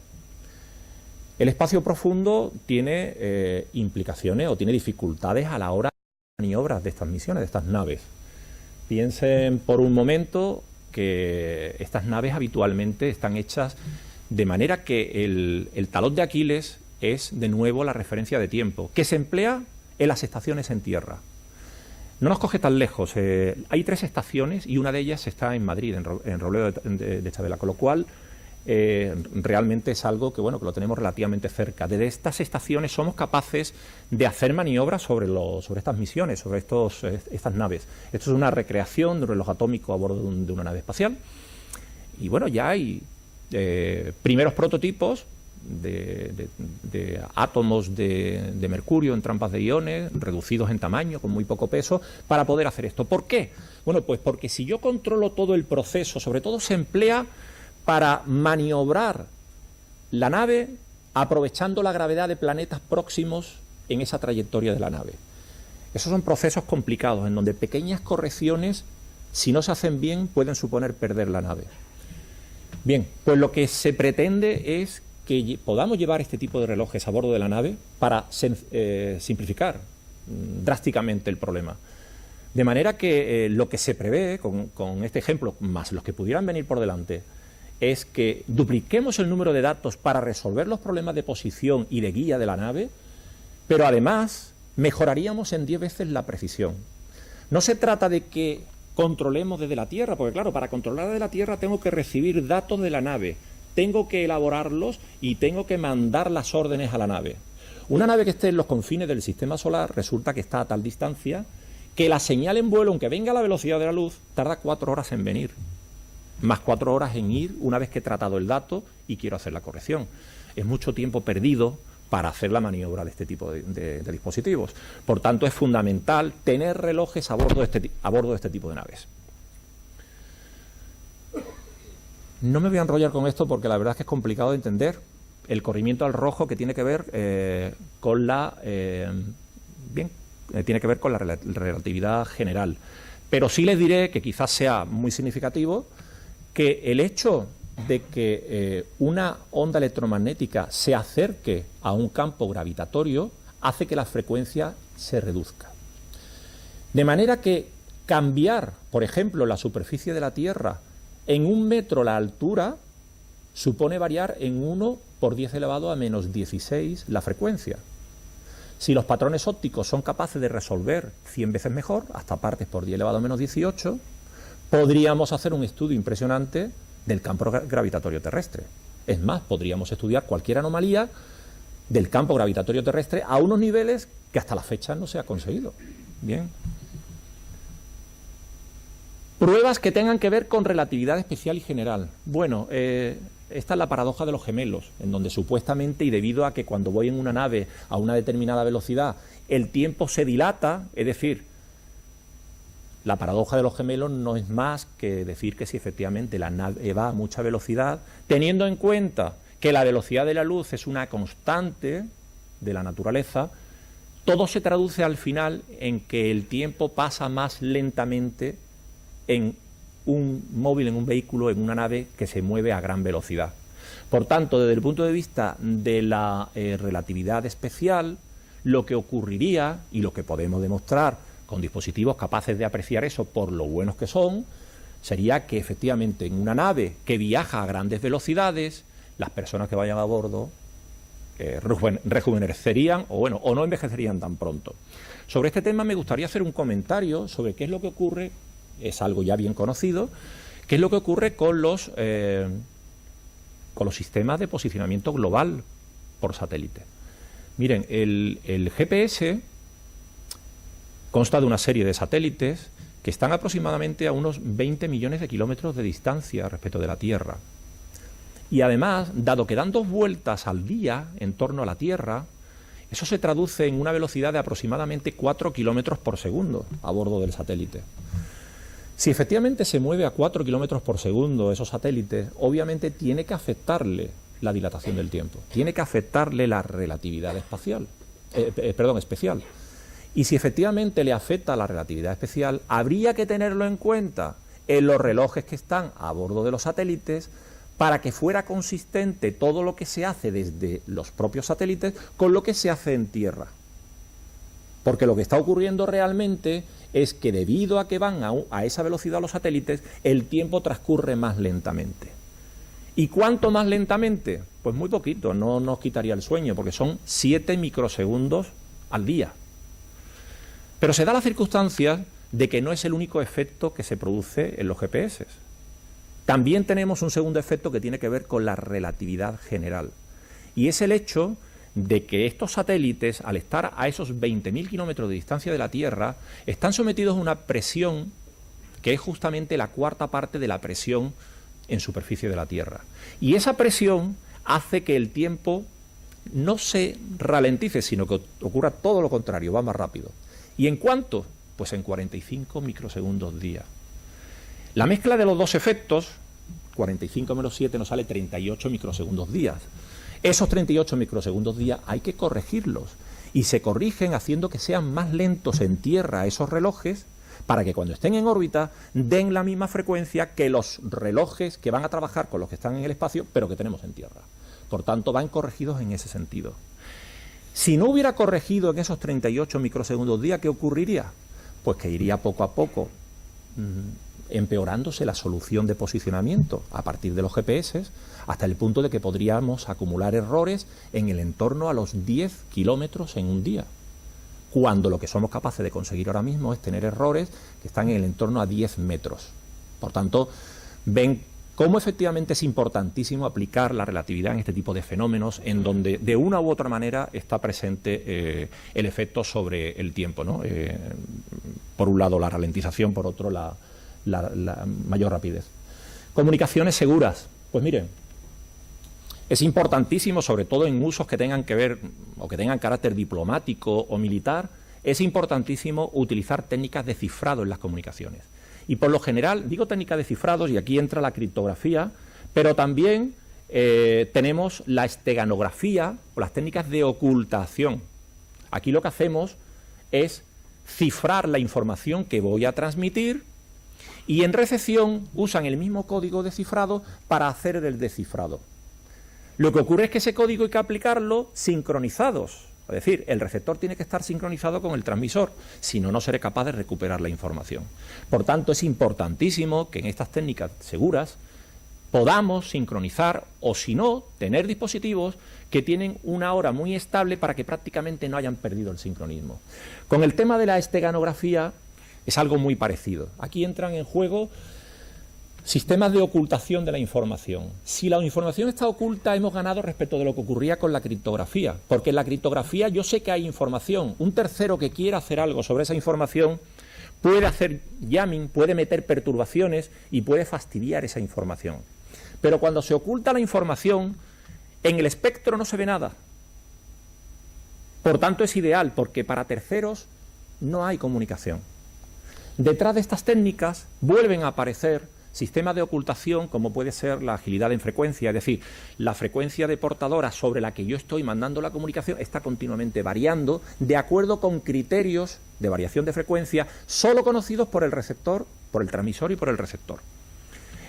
El espacio profundo tiene implicaciones o tiene dificultades a la hora de maniobras de estas misiones, de estas naves. Piensen por un momento que estas naves habitualmente están hechas de manera que el talón de Aquiles es de nuevo la referencia de tiempo, que se emplea en las estaciones en tierra. No nos coge tan lejos. Hay 3 estaciones y una de ellas está en Madrid, en Robledo de Chabela, con lo cual realmente es algo que, bueno, que lo tenemos relativamente cerca. Desde estas estaciones somos capaces de hacer maniobras sobre estas misiones, sobre estas naves. Esto es una recreación de un reloj atómico a bordo de una nave espacial. Y bueno, ya hay primeros prototipos de átomos de mercurio en trampas de iones, reducidos en tamaño, con muy poco peso, para poder hacer esto. ¿Por qué? Bueno, pues porque si yo controlo todo el proceso, sobre todo se emplea para maniobrar la nave aprovechando la gravedad de planetas próximos en esa trayectoria de la nave. Esos son procesos complicados, en donde pequeñas correcciones, si no se hacen bien, pueden suponer perder la nave. Bien, pues lo que se pretende es que podamos llevar este tipo de relojes a bordo de la nave para simplificar drásticamente el problema. De manera que lo que se prevé con este ejemplo, más los que pudieran venir por delante, es que dupliquemos el número de datos para resolver los problemas de posición y de guía de la nave, pero además mejoraríamos en 10 veces la precisión. No se trata de que controlemos desde la Tierra, porque claro, para controlar desde la Tierra tengo que recibir datos de la nave, tengo que elaborarlos y tengo que mandar las órdenes a la nave. Una nave que esté en los confines del sistema solar resulta que está a tal distancia que la señal en vuelo, aunque venga a la velocidad de la luz, tarda 4 horas en venir, más 4 horas en ir una vez que he tratado el dato y quiero hacer la corrección. Es mucho tiempo perdido para hacer la maniobra de este tipo de dispositivos. Por tanto, es fundamental tener relojes a bordo de este tipo de naves. No me voy a enrollar con esto porque la verdad es que es complicado de entender el corrimiento al rojo, que tiene que ver con la relatividad general. Pero sí les diré que quizás sea muy significativo que el hecho de que una onda electromagnética se acerque a un campo gravitatorio hace que la frecuencia se reduzca. De manera que cambiar, por ejemplo, la superficie de la Tierra en 1 metro la altura supone variar en 1 por 10 elevado a menos 16 la frecuencia. Si los patrones ópticos son capaces de resolver 100 veces mejor, hasta partes por 10 elevado a menos 18, podríamos hacer un estudio impresionante del campo gravitatorio terrestre. Es más, podríamos estudiar cualquier anomalía del campo gravitatorio terrestre a unos niveles que hasta la fecha no se ha conseguido. Bien. Pruebas que tengan que ver con relatividad especial y general. Bueno, esta es la paradoja de los gemelos, en donde supuestamente, y debido a que cuando voy en una nave a una determinada velocidad, el tiempo se dilata, es decir, la paradoja de los gemelos no es más que decir que si efectivamente la nave va a mucha velocidad, teniendo en cuenta que la velocidad de la luz es una constante de la naturaleza, todo se traduce al final en que el tiempo pasa más lentamente en un móvil, en un vehículo, en una nave que se mueve a gran velocidad. Por tanto, desde el punto de vista de la relatividad especial, lo que ocurriría, y lo que podemos demostrar con dispositivos capaces de apreciar eso por lo buenos que son, sería que efectivamente en una nave que viaja a grandes velocidades, las personas que vayan a bordo rejuvenecerían o no envejecerían tan pronto. Sobre este tema me gustaría hacer un comentario sobre qué es lo que ocurre, es algo ya bien conocido, qué es lo que ocurre con los sistemas de posicionamiento global por satélite. Miren, el GPS consta de una serie de satélites que están aproximadamente a unos 20 millones de kilómetros de distancia respecto de la Tierra. Y además, dado que dan 2 vueltas al día en torno a la Tierra, Eso se traduce en una velocidad de aproximadamente 4 kilómetros por segundo a bordo del satélite. Si efectivamente se mueve a 4 kilómetros por segundo esos satélites, obviamente tiene que afectarle la dilatación del tiempo, tiene que afectarle la relatividad especial. Y si efectivamente le afecta la relatividad especial, habría que tenerlo en cuenta en los relojes que están a bordo de los satélites para que fuera consistente todo lo que se hace desde los propios satélites con lo que se hace en tierra. Porque lo que está ocurriendo realmente es que debido a que van a esa velocidad los satélites, el tiempo transcurre más lentamente. ¿Y cuánto más lentamente? Pues muy poquito, no nos quitaría el sueño, porque son 7 microsegundos al día. Pero se da la circunstancia de que no es el único efecto que se produce en los GPS. También tenemos un segundo efecto que tiene que ver con la relatividad general. Y es el hecho de que estos satélites, al estar a esos 20.000 kilómetros de distancia de la Tierra, están sometidos a una presión que es justamente la cuarta parte de la presión en superficie de la Tierra. Y esa presión hace que el tiempo no se ralentice, sino que ocurra todo lo contrario, va más rápido. ¿Y en cuánto? Pues en 45 microsegundos día. La mezcla de los dos efectos, 45 menos 7 nos sale 38 microsegundos días. Esos 38 microsegundos día hay que corregirlos y se corrigen haciendo que sean más lentos en tierra esos relojes para que cuando estén en órbita den la misma frecuencia que los relojes que van a trabajar con los que están en el espacio pero que tenemos en tierra. Por tanto, van corregidos en ese sentido. Si no hubiera corregido en esos 38 microsegundos día, ¿qué ocurriría? Pues que iría poco a poco empeorándose la solución de posicionamiento a partir de los GPS hasta el punto de que podríamos acumular errores en el entorno a los 10 kilómetros en un día, cuando lo que somos capaces de conseguir ahora mismo es tener errores que están en el entorno a 10 metros. Por tanto, ven cómo efectivamente es importantísimo aplicar la relatividad en este tipo de fenómenos en donde de una u otra manera está presente el efecto sobre el tiempo, ¿no? Por un lado la ralentización, por otro la mayor rapidez. Comunicaciones seguras. Pues miren, es importantísimo, sobre todo en usos que tengan que ver o que tengan carácter diplomático o militar, es importantísimo utilizar técnicas de cifrado en las comunicaciones. Y por lo general, digo técnicas de cifrados y aquí entra la criptografía, pero también tenemos la esteganografía o las técnicas de ocultación. Aquí lo que hacemos es cifrar la información que voy a transmitir y en recepción usan el mismo código de cifrado para hacer el descifrado. Lo que ocurre es que ese código hay que aplicarlo sincronizados. Es decir, el receptor tiene que estar sincronizado con el transmisor, si no, no seré capaz de recuperar la información. Por tanto, es importantísimo que en estas técnicas seguras podamos sincronizar o, si no, tener dispositivos que tienen una hora muy estable para que prácticamente no hayan perdido el sincronismo. Con el tema de la esteganografía es algo muy parecido. Aquí entran en juego sistemas de ocultación de la información. Si la información está oculta, hemos ganado respecto de lo que ocurría con la criptografía, porque en la criptografía yo sé que hay información. Un tercero que quiera hacer algo sobre esa información puede hacer jamming, puede meter perturbaciones y puede fastidiar esa información. Pero cuando se oculta la información, en el espectro no se ve nada. Por tanto, es ideal, porque para terceros no hay comunicación. Detrás de estas técnicas vuelven a aparecer sistemas de ocultación, como puede ser la agilidad en frecuencia, es decir, la frecuencia de portadora sobre la que yo estoy mandando la comunicación está continuamente variando de acuerdo con criterios de variación de frecuencia solo conocidos por el receptor, por el transmisor y por el receptor.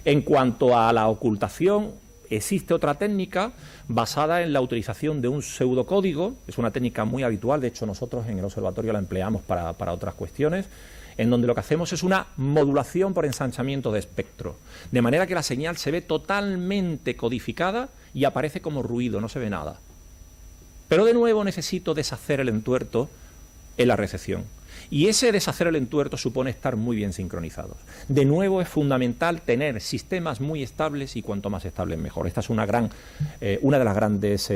En cuanto a la ocultación, existe otra técnica basada en la utilización de un pseudocódigo, es una técnica muy habitual, de hecho nosotros en el observatorio la empleamos para otras cuestiones, en donde lo que hacemos es una modulación por ensanchamiento de espectro, de manera que la señal se ve totalmente codificada y aparece como ruido, no se ve nada. Pero de nuevo necesito deshacer el entuerto en la recepción. Y ese deshacer el entuerto supone estar muy bien sincronizados. De nuevo es fundamental tener sistemas muy estables y cuanto más estables mejor. Esta es una de las grandes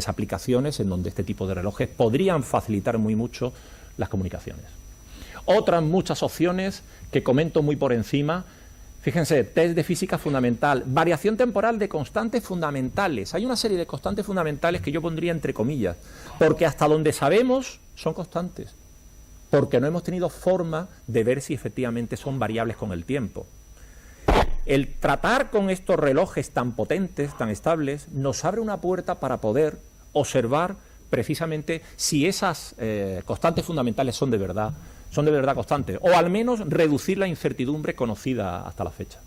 aplicaciones en donde este tipo de relojes podrían facilitar muy mucho las comunicaciones. Otras muchas opciones que comento muy por encima Fíjense, test de física fundamental, variación temporal de constantes fundamentales. Hay una serie de constantes fundamentales que yo pondría entre comillas, porque hasta donde sabemos son constantes, porque no hemos tenido forma de ver si efectivamente son variables con el tiempo. El tratar con estos relojes tan potentes, tan estables, nos abre una puerta para poder observar precisamente si esas constantes fundamentales son de verdad constantes, o al menos reducir la incertidumbre conocida hasta la fecha.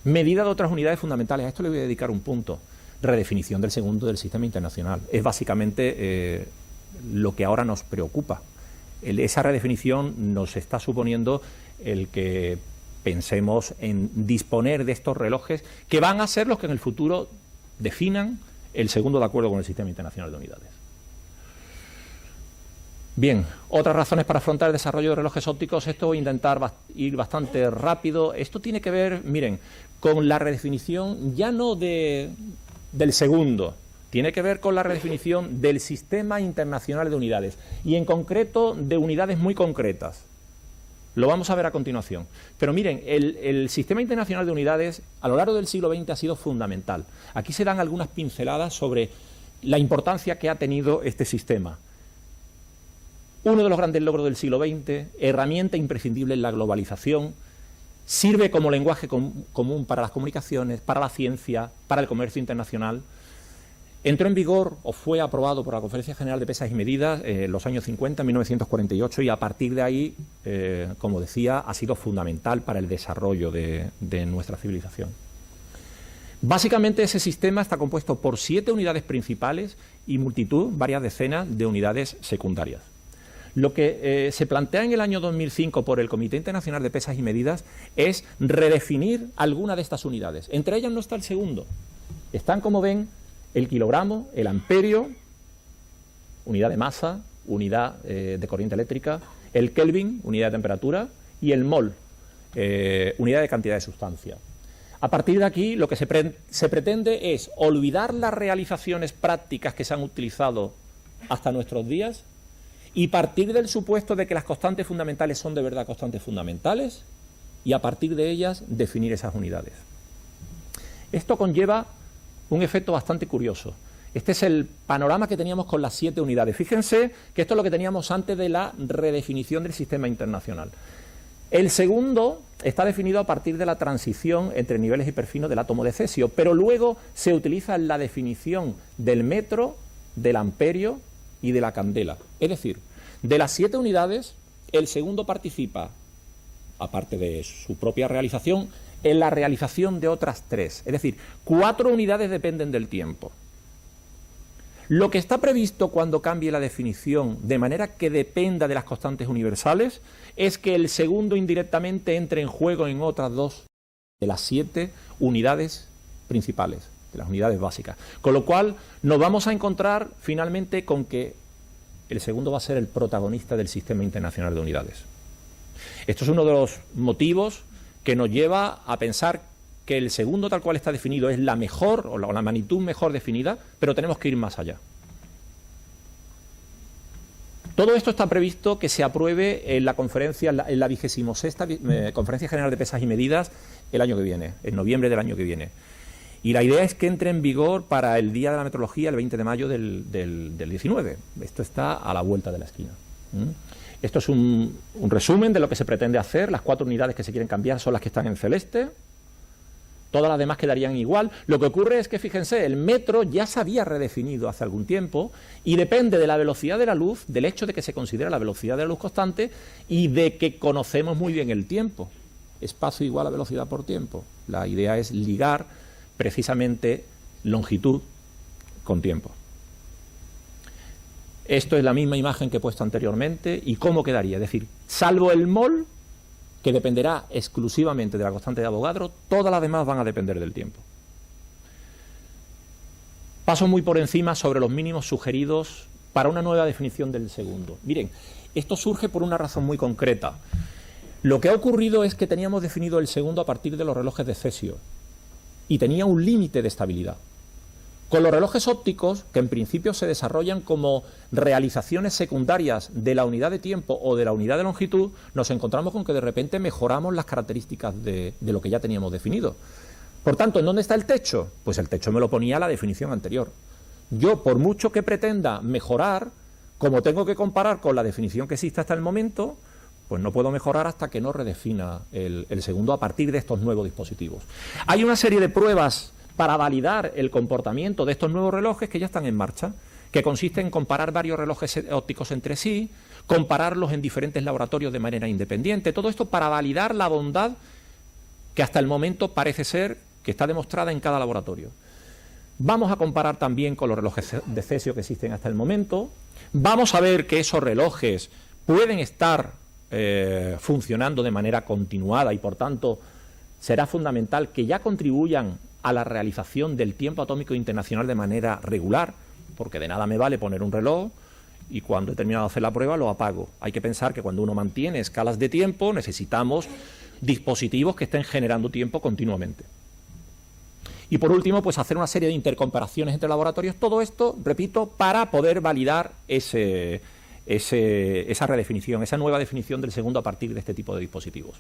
Medida de otras unidades fundamentales, a esto le voy a dedicar un punto. Redefinición del segundo del sistema internacional. Es básicamente lo que ahora nos preocupa. Esa redefinición nos está suponiendo el que pensemos en disponer de estos relojes que van a ser los que en el futuro definan el segundo de acuerdo con el sistema internacional de unidades. Bien, otras razones para afrontar el desarrollo de relojes ópticos. Esto voy a intentar ir bastante rápido. Esto tiene que ver, miren, con la redefinición ya no del segundo, tiene que ver con la redefinición del sistema internacional de unidades y en concreto de unidades muy concretas. Lo vamos a ver a continuación. Pero miren, el sistema internacional de unidades a lo largo del siglo XX ha sido fundamental. Aquí se dan algunas pinceladas sobre la importancia que ha tenido este sistema. Uno de los grandes logros del siglo XX, herramienta imprescindible en la globalización, sirve como lenguaje común para las comunicaciones, para la ciencia, para el comercio internacional. Entró en vigor o fue aprobado por la Conferencia General de Pesas y Medidas en los años 50, en 1948, y a partir de ahí, como decía, ha sido fundamental para el desarrollo de nuestra civilización. Básicamente ese sistema está compuesto por 7 unidades principales y multitud, varias decenas de unidades secundarias. Lo que se plantea en el año 2005 por el Comité Internacional de Pesas y Medidas es redefinir alguna de estas unidades. Entre ellas no está el segundo. Están, como ven, el kilogramo, el amperio, unidad de masa, unidad de corriente eléctrica, el Kelvin, unidad de temperatura, y el mol, unidad de cantidad de sustancia. A partir de aquí, lo que se pretende es olvidar las realizaciones prácticas que se han utilizado hasta nuestros días y partir del supuesto de que las constantes fundamentales son de verdad constantes fundamentales y a partir de ellas definir esas unidades. Esto conlleva un efecto bastante curioso. Este es el panorama que teníamos con las 7 unidades. Fíjense que esto es lo que teníamos antes de la redefinición del sistema internacional. El segundo está definido a partir de la transición entre niveles hiperfinos del átomo de cesio, pero luego se utiliza la definición del metro, del amperio y de la candela. Es decir, de las 7 unidades, el segundo participa, aparte de su propia realización, en la realización de otras 3. Es decir, 4 unidades dependen del tiempo. Lo que está previsto cuando cambie la definición de manera que dependa de las constantes universales es que el segundo indirectamente entre en juego en otras 2 de las 7 unidades principales, de las unidades básicas. Con lo cual nos vamos a encontrar finalmente con que el segundo va a ser el protagonista del sistema internacional de unidades. Esto es uno de los motivos que nos lleva a pensar que el segundo tal cual está definido es la mejor o la magnitud mejor definida, pero tenemos que ir más allá. Todo esto está previsto que se apruebe en la conferencia, en la 26ª Conferencia General de Pesas y Medidas el año que viene, en noviembre del año que viene. Y la idea es que entre en vigor para el Día de la Metrología, el 20 de mayo del 19. Esto está a la vuelta de la esquina. Esto es un resumen de lo que se pretende hacer. Las 4 unidades que se quieren cambiar son las que están en celeste. Todas las demás quedarían igual. Lo que ocurre es que, fíjense, el metro ya se había redefinido hace algún tiempo y depende de la velocidad de la luz, del hecho de que se considera la velocidad de la luz constante y de que conocemos muy bien el tiempo. Espacio igual a velocidad por tiempo. La idea es ligar precisamente longitud con tiempo. Esto es la misma imagen que he puesto anteriormente. ¿Y cómo quedaría? Es decir, salvo el mol, que dependerá exclusivamente de la constante de Avogadro, todas las demás van a depender del tiempo. Paso muy por encima sobre los mínimos sugeridos para una nueva definición del segundo. Miren, esto surge por una razón muy concreta. Lo que ha ocurrido es que teníamos definido el segundo a partir de los relojes de cesio y tenía un límite de estabilidad. Con los relojes ópticos, que en principio se desarrollan como realizaciones secundarias de la unidad de tiempo o de la unidad de longitud, nos encontramos con que de repente mejoramos las características de lo que ya teníamos definido. Por tanto, ¿en dónde está el techo? Pues el techo me lo ponía la definición anterior. Yo, por mucho que pretenda mejorar, como tengo que comparar con la definición que existe hasta el momento, pues no puedo mejorar hasta que no redefina el segundo a partir de estos nuevos dispositivos. Hay una serie de pruebas para validar el comportamiento de estos nuevos relojes que ya están en marcha, que consiste en comparar varios relojes ópticos entre sí, compararlos en diferentes laboratorios de manera independiente, todo esto para validar la bondad que hasta el momento parece ser que está demostrada en cada laboratorio. Vamos a comparar también con los relojes de cesio que existen hasta el momento, vamos a ver que esos relojes pueden estar funcionando de manera continuada y por tanto será fundamental que ya contribuyan a la realización del tiempo atómico internacional de manera regular, porque de nada me vale poner un reloj y cuando he terminado de hacer la prueba lo apago. Hay que pensar que cuando uno mantiene escalas de tiempo necesitamos dispositivos que estén generando tiempo continuamente. Y por último, pues hacer una serie de intercomparaciones entre laboratorios, todo esto, repito, para poder validar esa redefinición, esa nueva definición del segundo a partir de este tipo de dispositivos.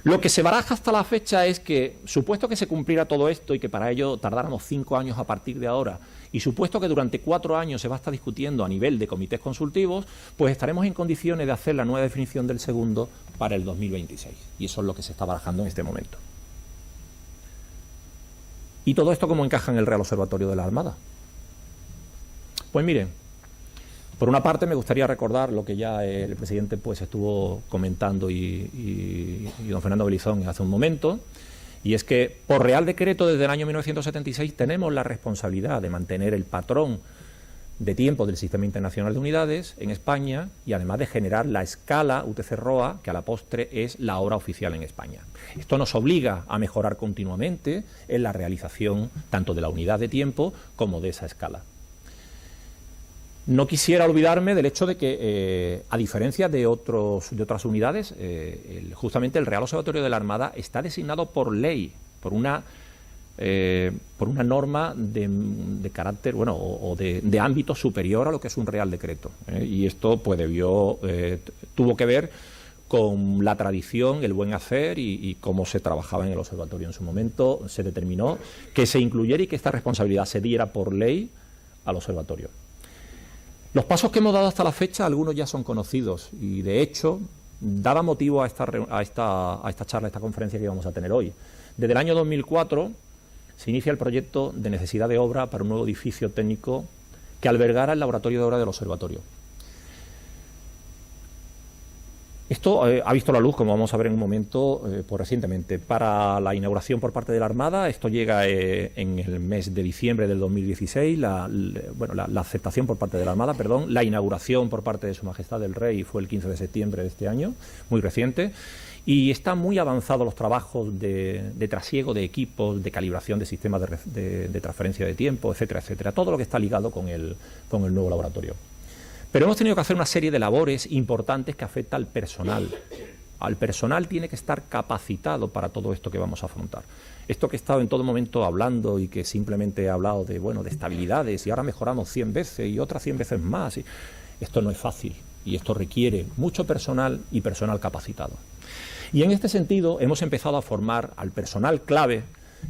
Lo que se baraja hasta la fecha es que, supuesto que se cumpliera todo esto y que para ello tardáramos 5 años a partir de ahora, y supuesto que durante 4 años se va a estar discutiendo a nivel de comités consultivos, pues estaremos en condiciones de hacer la nueva definición del segundo para el 2026. Y eso es lo que se está barajando en este momento. ¿Y todo esto cómo encaja en el Real Observatorio de la Armada? Pues miren, por una parte me gustaría recordar lo que ya el presidente pues estuvo comentando y don Fernando Belizón hace un momento, y es que por Real Decreto desde el año 1976 tenemos la responsabilidad de mantener el patrón de tiempo del Sistema Internacional de Unidades en España y además de generar la escala UTC-ROA, que a la postre es la hora oficial en España. Esto nos obliga a mejorar continuamente en la realización tanto de la unidad de tiempo como de esa escala. No quisiera olvidarme del hecho de que, a diferencia de otras unidades, justamente el Real Observatorio de la Armada está designado por ley, por una norma de carácter, bueno, o de ámbito superior a lo que es un Real Decreto. Y esto pues tuvo que ver con la tradición, el buen hacer y cómo se trabajaba en el observatorio en su momento. Se determinó que se incluyera y que esta responsabilidad se diera por ley al observatorio. Los pasos que hemos dado hasta la fecha, algunos ya son conocidos y, de hecho, daba motivo a esta charla, a esta conferencia que vamos a tener hoy. Desde el año 2004 se inicia el proyecto de necesidad de obra para un nuevo edificio técnico que albergara el laboratorio de obra del observatorio. Esto ha visto la luz, como vamos a ver en un momento, pues recientemente. Para la inauguración por parte de la Armada, esto llega en el mes de diciembre del 2016, la aceptación por parte de la Armada, perdón, la inauguración por parte de Su Majestad el Rey fue el 15 de septiembre de este año, muy reciente, y están muy avanzados los trabajos de trasiego de equipos, de calibración de sistemas de transferencia de tiempo, etcétera, etcétera, todo lo que está ligado con el nuevo laboratorio. Pero hemos tenido que hacer una serie de labores importantes que afectan al personal. Al personal tiene que estar capacitado para todo esto que vamos a afrontar. Esto que he estado en todo momento hablando y que simplemente he hablado de estabilidades y ahora mejoramos 100 veces y otras 100 veces más. Esto no es fácil y esto requiere mucho personal y personal capacitado. Y en este sentido hemos empezado a formar al personal clave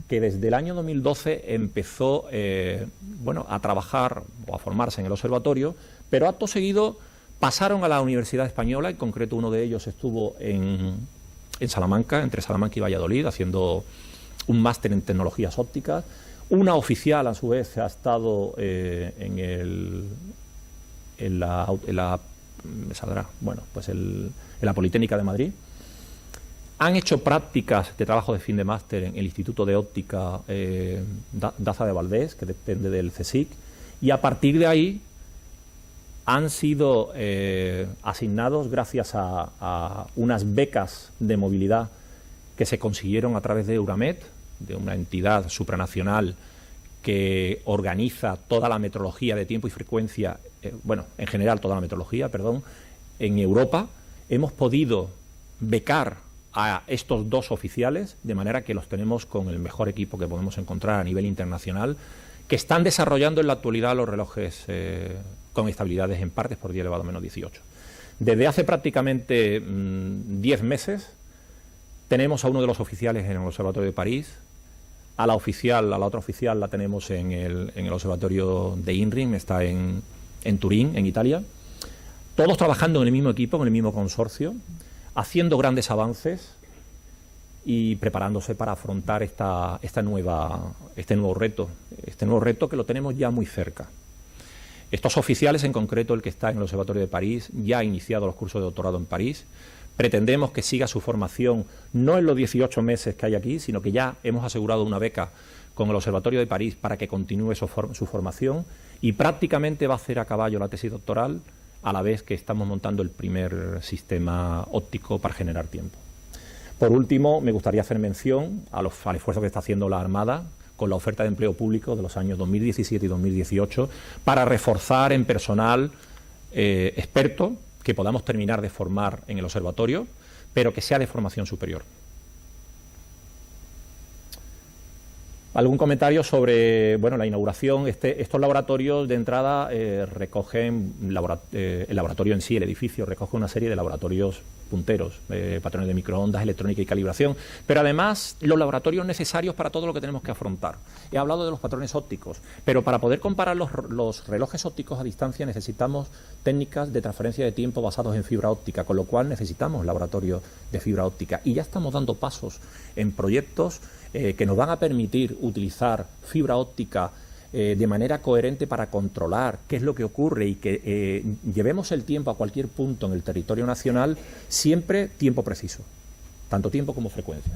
que desde el año 2012 empezó a trabajar o a formarse en el observatorio, pero acto seguido pasaron a la Universidad Española, en concreto uno de ellos estuvo en Salamanca, entre Salamanca y Valladolid, haciendo un máster en tecnologías ópticas. Una oficial, a su vez, ha estado en la Politécnica de Madrid. Han hecho prácticas de trabajo de fin de máster en el Instituto de Óptica Daza de Valdés, que depende del CSIC, y a partir de ahí han sido asignados gracias a unas becas de movilidad que se consiguieron a través de Euramet, de una entidad supranacional que organiza toda la metrología de tiempo y frecuencia, en general toda la metrología, en Europa. Hemos podido becar a estos dos oficiales, de manera que los tenemos con el mejor equipo que podemos encontrar a nivel internacional, que están desarrollando en la actualidad los relojes con estabilidades en partes por 10 elevado a menos 18. Desde hace prácticamente 10 meses tenemos a uno de los oficiales en el Observatorio de París, a la otra oficial la tenemos en el Observatorio de INRIN, está en Turín, en Italia, todos trabajando en el mismo equipo, en el mismo consorcio, haciendo grandes avances y preparándose para afrontar este nuevo reto que lo tenemos ya muy cerca. Estos oficiales, en concreto el que está en el Observatorio de París, ya ha iniciado los cursos de doctorado en París. Pretendemos que siga su formación no en los 18 meses que hay aquí, sino que ya hemos asegurado una beca con el Observatorio de París para que continúe su formación, y prácticamente va a hacer a caballo la tesis doctoral a la vez que estamos montando el primer sistema óptico para generar tiempo. Por último, me gustaría hacer mención al esfuerzo que está haciendo la Armada con la oferta de empleo público de los años 2017 y 2018 para reforzar en personal experto que podamos terminar de formar en el observatorio, pero que sea de formación superior. ¿Algún comentario sobre la inauguración? Estos laboratorios de entrada recogen, el laboratorio en sí, el edificio, recoge una serie de laboratorios punteros, patrones de microondas, electrónica y calibración, pero además los laboratorios necesarios para todo lo que tenemos que afrontar. He hablado de los patrones ópticos, pero para poder comparar los relojes ópticos a distancia necesitamos técnicas de transferencia de tiempo basados en fibra óptica, con lo cual necesitamos laboratorios de fibra óptica, y ya estamos dando pasos en proyectos que nos van a permitir utilizar fibra óptica de manera coherente para controlar qué es lo que ocurre y que llevemos el tiempo a cualquier punto en el territorio nacional, siempre tiempo preciso, tanto tiempo como frecuencia.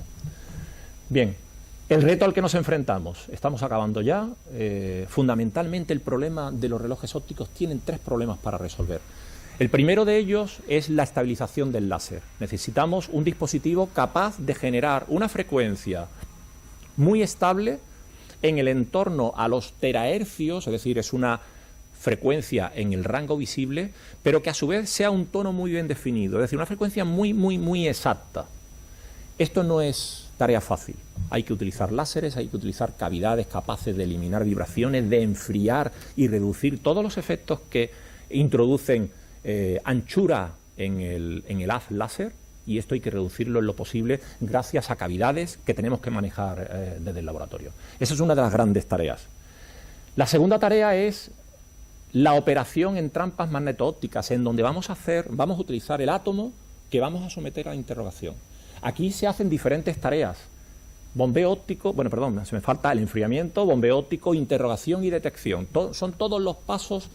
Bien, el reto al que nos enfrentamos, estamos acabando ya. Fundamentalmente el problema de los relojes ópticos tienen 3 problemas para resolver. El primero de ellos es la estabilización del láser. Necesitamos un dispositivo capaz de generar una frecuencia muy estable en el entorno a los terahercios, es decir, es una frecuencia en el rango visible, pero que a su vez sea un tono muy bien definido, es decir, una frecuencia muy exacta. Esto no es tarea fácil. Hay que utilizar láseres, hay que utilizar cavidades capaces de eliminar vibraciones, de enfriar y reducir todos los efectos que introducen anchura en el haz láser, y esto hay que reducirlo en lo posible gracias a cavidades que tenemos que manejar desde el laboratorio. Esa es una de las grandes tareas. La segunda tarea es la operación en trampas magneto-ópticas, en donde vamos a utilizar el átomo que vamos a someter a la interrogación. Aquí se hacen diferentes tareas. Bombeo óptico, se me falta el enfriamiento, bombeo óptico, interrogación y detección. Son todos los pasos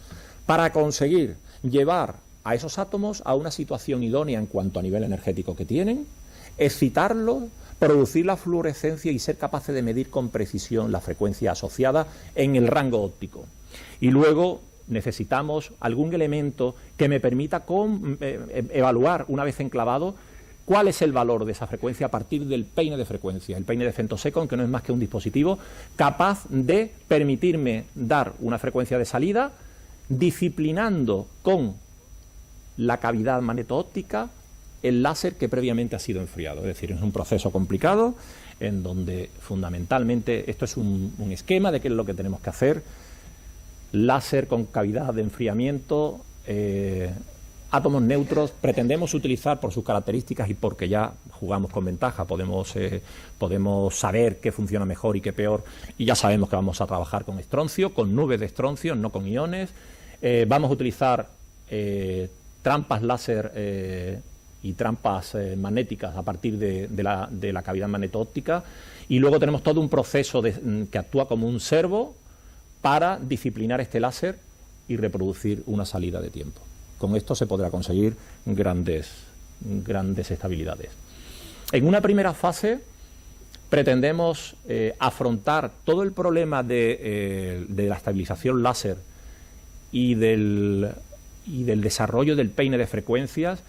para conseguir llevar a esos átomos a una situación idónea en cuanto a nivel energético que tienen, excitarlos, producir la fluorescencia y ser capaces de medir con precisión la frecuencia asociada en el rango óptico. Y luego necesitamos algún elemento que me permita evaluar, una vez enclavado, cuál es el valor de esa frecuencia a partir del peine de frecuencia, el peine de femtosecond, que no es más que un dispositivo capaz de permitirme dar una frecuencia de salida, disciplinando con la cavidad magneto-óptica el láser que previamente ha sido enfriado. Es decir, es un proceso complicado en donde fundamentalmente esto es un esquema de qué es lo que tenemos que hacer. Láser con cavidad de enfriamiento, átomos neutros. Pretendemos utilizar, por sus características y porque ya jugamos con ventaja, podemos saber qué funciona mejor y qué peor, y ya sabemos que vamos a trabajar con estroncio, con nubes de estroncio, no con iones. Vamos a utilizar trampas láser y trampas magnéticas a partir de la cavidad magneto-óptica, y luego tenemos todo un proceso que actúa como un servo para disciplinar este láser y reproducir una salida de tiempo. Con esto se podrá conseguir grandes estabilidades. En una primera fase pretendemos afrontar todo el problema de la estabilización láser y del desarrollo del peine de frecuencias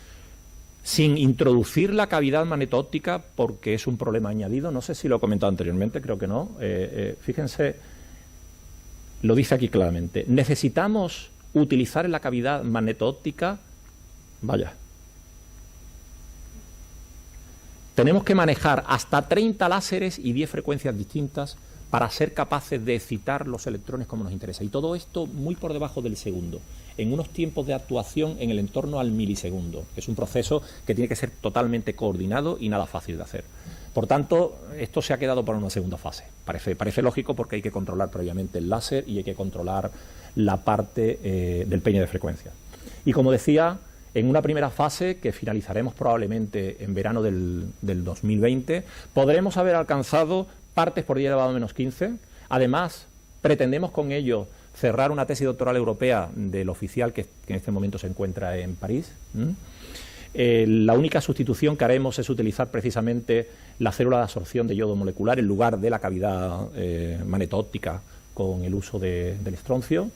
sin introducir la cavidad magneto-óptica, porque es un problema añadido. No sé si lo he comentado anteriormente, creo que no. Fíjense, lo dice aquí claramente. Necesitamos utilizar en la cavidad magneto-óptica, tenemos que manejar hasta 30 láseres y 10 frecuencias distintas para ser capaces de excitar los electrones como nos interesa. Y todo esto muy por debajo del segundo, en unos tiempos de actuación en el entorno al milisegundo. Es un proceso que tiene que ser totalmente coordinado y nada fácil de hacer. Por tanto, esto se ha quedado para una segunda fase. Parece lógico, porque hay que controlar previamente el láser y hay que controlar la parte del peine de frecuencia. Y como decía, en una primera fase, que finalizaremos probablemente en verano del 2020, podremos haber alcanzado partes por 10⁻⁻15. Además, pretendemos con ello cerrar una tesis doctoral europea del oficial que en este momento se encuentra en París. La única sustitución que haremos es utilizar precisamente la célula de absorción de yodo molecular en lugar de la cavidad magneto-óptica con el uso del estroncio.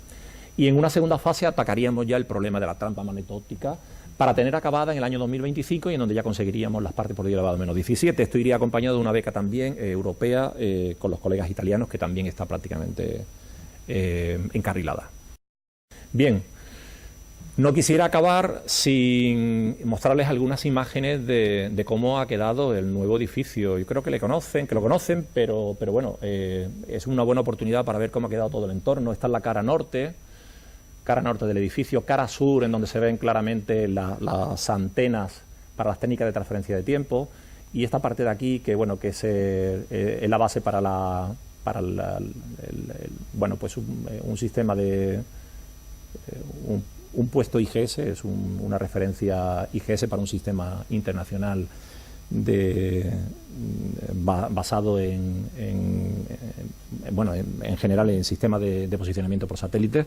Y en una segunda fase atacaríamos ya el problema de la trampa magneto-óptica para tener acabada en el año 2025 y en donde ya conseguiríamos las partes por 10⁻⁻17. Esto iría acompañado de una beca también europea con los colegas italianos, que también está prácticamente encarrilada. Bien, no quisiera acabar sin mostrarles algunas imágenes de cómo ha quedado el nuevo edificio. Yo creo que lo conocen, pero bueno, es una buena oportunidad para ver cómo ha quedado todo el entorno. Esta es la cara norte del edificio, cara sur, en donde se ven claramente las antenas para las técnicas de transferencia de tiempo, y esta parte de aquí, que bueno, que es la base para un sistema de un puesto IGS, es una referencia IGS para un sistema internacional basado en general en sistemas de posicionamiento por satélites.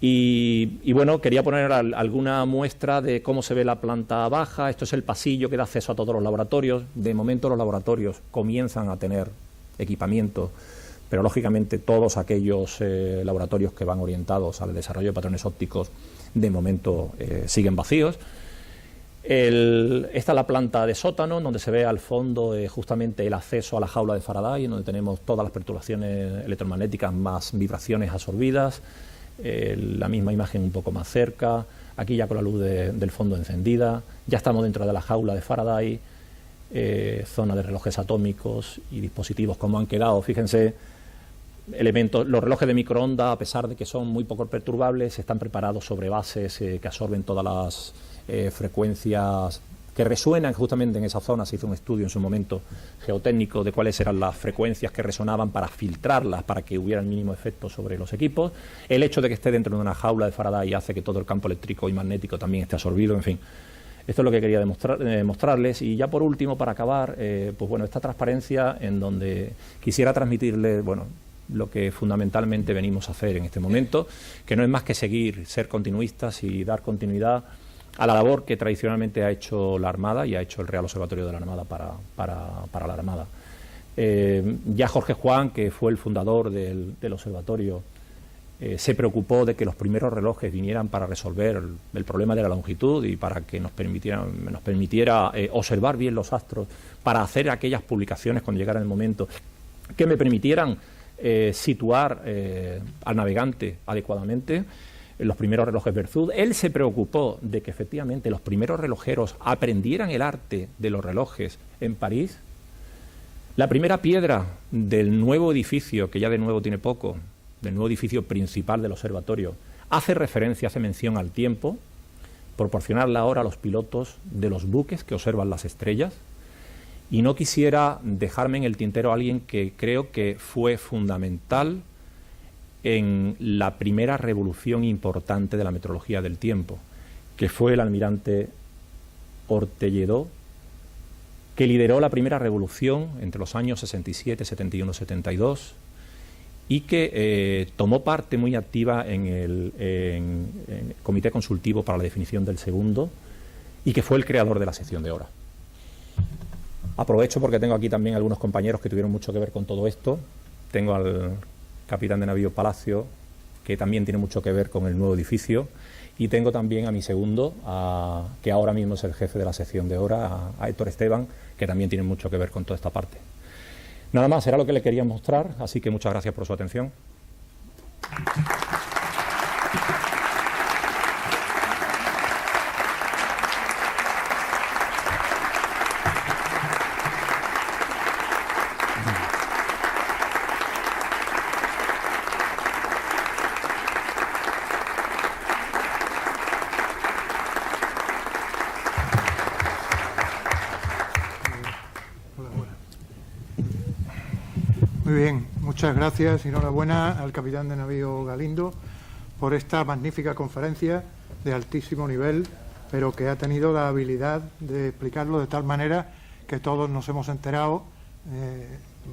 Y bueno, quería poner alguna muestra de cómo se ve la planta baja. Esto es el pasillo que da acceso a todos los laboratorios. De momento los laboratorios comienzan a tener equipamiento, pero lógicamente todos aquellos laboratorios que van orientados al desarrollo de patrones ópticos de momento siguen vacíos. Esta es la planta de sótano, donde se ve al fondo justamente el acceso a la jaula de Faraday, en donde tenemos todas las perturbaciones electromagnéticas más vibraciones absorbidas. La misma imagen un poco más cerca, aquí ya con la luz del fondo encendida. Ya estamos dentro de la jaula de Faraday, zona de relojes atómicos y dispositivos como han quedado. Fíjense, los relojes de microondas, a pesar de que son muy poco perturbables, están preparados sobre bases que absorben todas las frecuencias que resuenan justamente en esa zona. Se hizo un estudio en su momento geotécnico de cuáles eran las frecuencias que resonaban para filtrarlas, para que hubiera el mínimo efecto sobre los equipos. El hecho de que esté dentro de una jaula de Faraday hace que todo el campo eléctrico y magnético también esté absorbido. En fin, esto es lo que quería mostrarles. Y ya por último, para acabar, pues bueno, esta transparencia en donde quisiera transmitirles, bueno, lo que fundamentalmente venimos a hacer en este momento, que no es más que ser continuistas y dar continuidad a la labor que tradicionalmente ha hecho la Armada y ha hecho el Real Observatorio de la Armada para la Armada. Ya Jorge Juan, que fue el fundador del observatorio, se preocupó de que los primeros relojes vinieran para resolver el problema de la longitud y para que nos permitiera observar bien los astros, para hacer aquellas publicaciones cuando llegara el momento que me permitieran situar al navegante adecuadamente. Los primeros relojes Berzud. Él se preocupó de que efectivamente los primeros relojeros aprendieran el arte de los relojes en París. La primera piedra del nuevo edificio, que ya de nuevo tiene poco, del nuevo edificio principal del observatorio, hace mención al tiempo, proporcionarla ahora a los pilotos de los buques que observan las estrellas. Y no quisiera dejarme en el tintero a alguien que creo que fue fundamental en la primera revolución importante de la metrología del tiempo, que fue el almirante Ortelledó, que lideró la primera revolución entre los años 67, 71, 72 y que tomó parte muy activa en el Comité Consultivo para la Definición del Segundo y que fue el creador de la sección de hora. Aprovecho porque tengo aquí también algunos compañeros que tuvieron mucho que ver con todo esto. Tengo al capitán de navío Palacio, que también tiene mucho que ver con el nuevo edificio, y tengo también a mi segundo, que ahora mismo es el jefe de la sección de hora, a Héctor Esteban, que también tiene mucho que ver con toda esta parte. Nada más, era lo que le quería mostrar, así que muchas gracias por su atención. Muy bien, muchas gracias y enhorabuena al capitán de navío Galindo por esta magnífica conferencia de altísimo nivel, pero que ha tenido la habilidad de explicarlo de tal manera que todos nos hemos enterado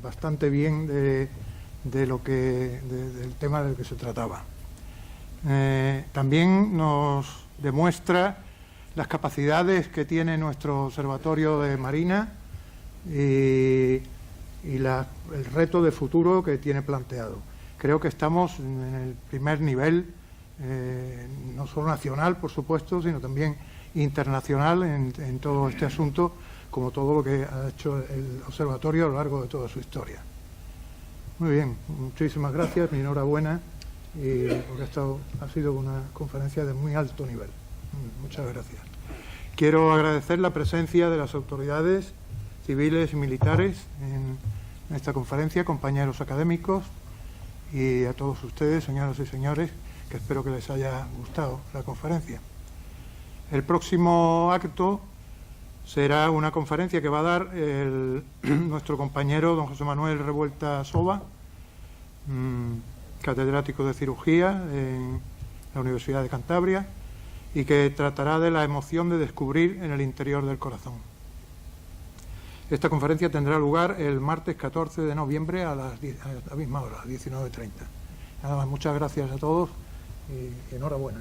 bastante bien del tema del que se trataba. También nos demuestra las capacidades que tiene nuestro Observatorio de Marina y el reto de futuro que tiene planteado. Creo que estamos en el primer nivel, no solo nacional, por supuesto, sino también internacional en todo este asunto, como todo lo que ha hecho el observatorio a lo largo de toda su historia. Muy bien, muchísimas gracias, mi enhorabuena, porque ha sido una conferencia de muy alto nivel. Muchas gracias. Quiero agradecer la presencia de las autoridades civiles y militares en esta conferencia, compañeros académicos, y a todos ustedes, señoras y señores, que espero que les haya gustado la conferencia. El próximo acto será una conferencia que va a dar nuestro compañero don José Manuel Revuelta Soba, catedrático de cirugía en la Universidad de Cantabria, y que tratará de la emoción de descubrir en el interior del corazón. Esta conferencia tendrá lugar el martes 14 de noviembre a la misma hora, a las 19:30. Nada más, muchas gracias a todos y enhorabuena.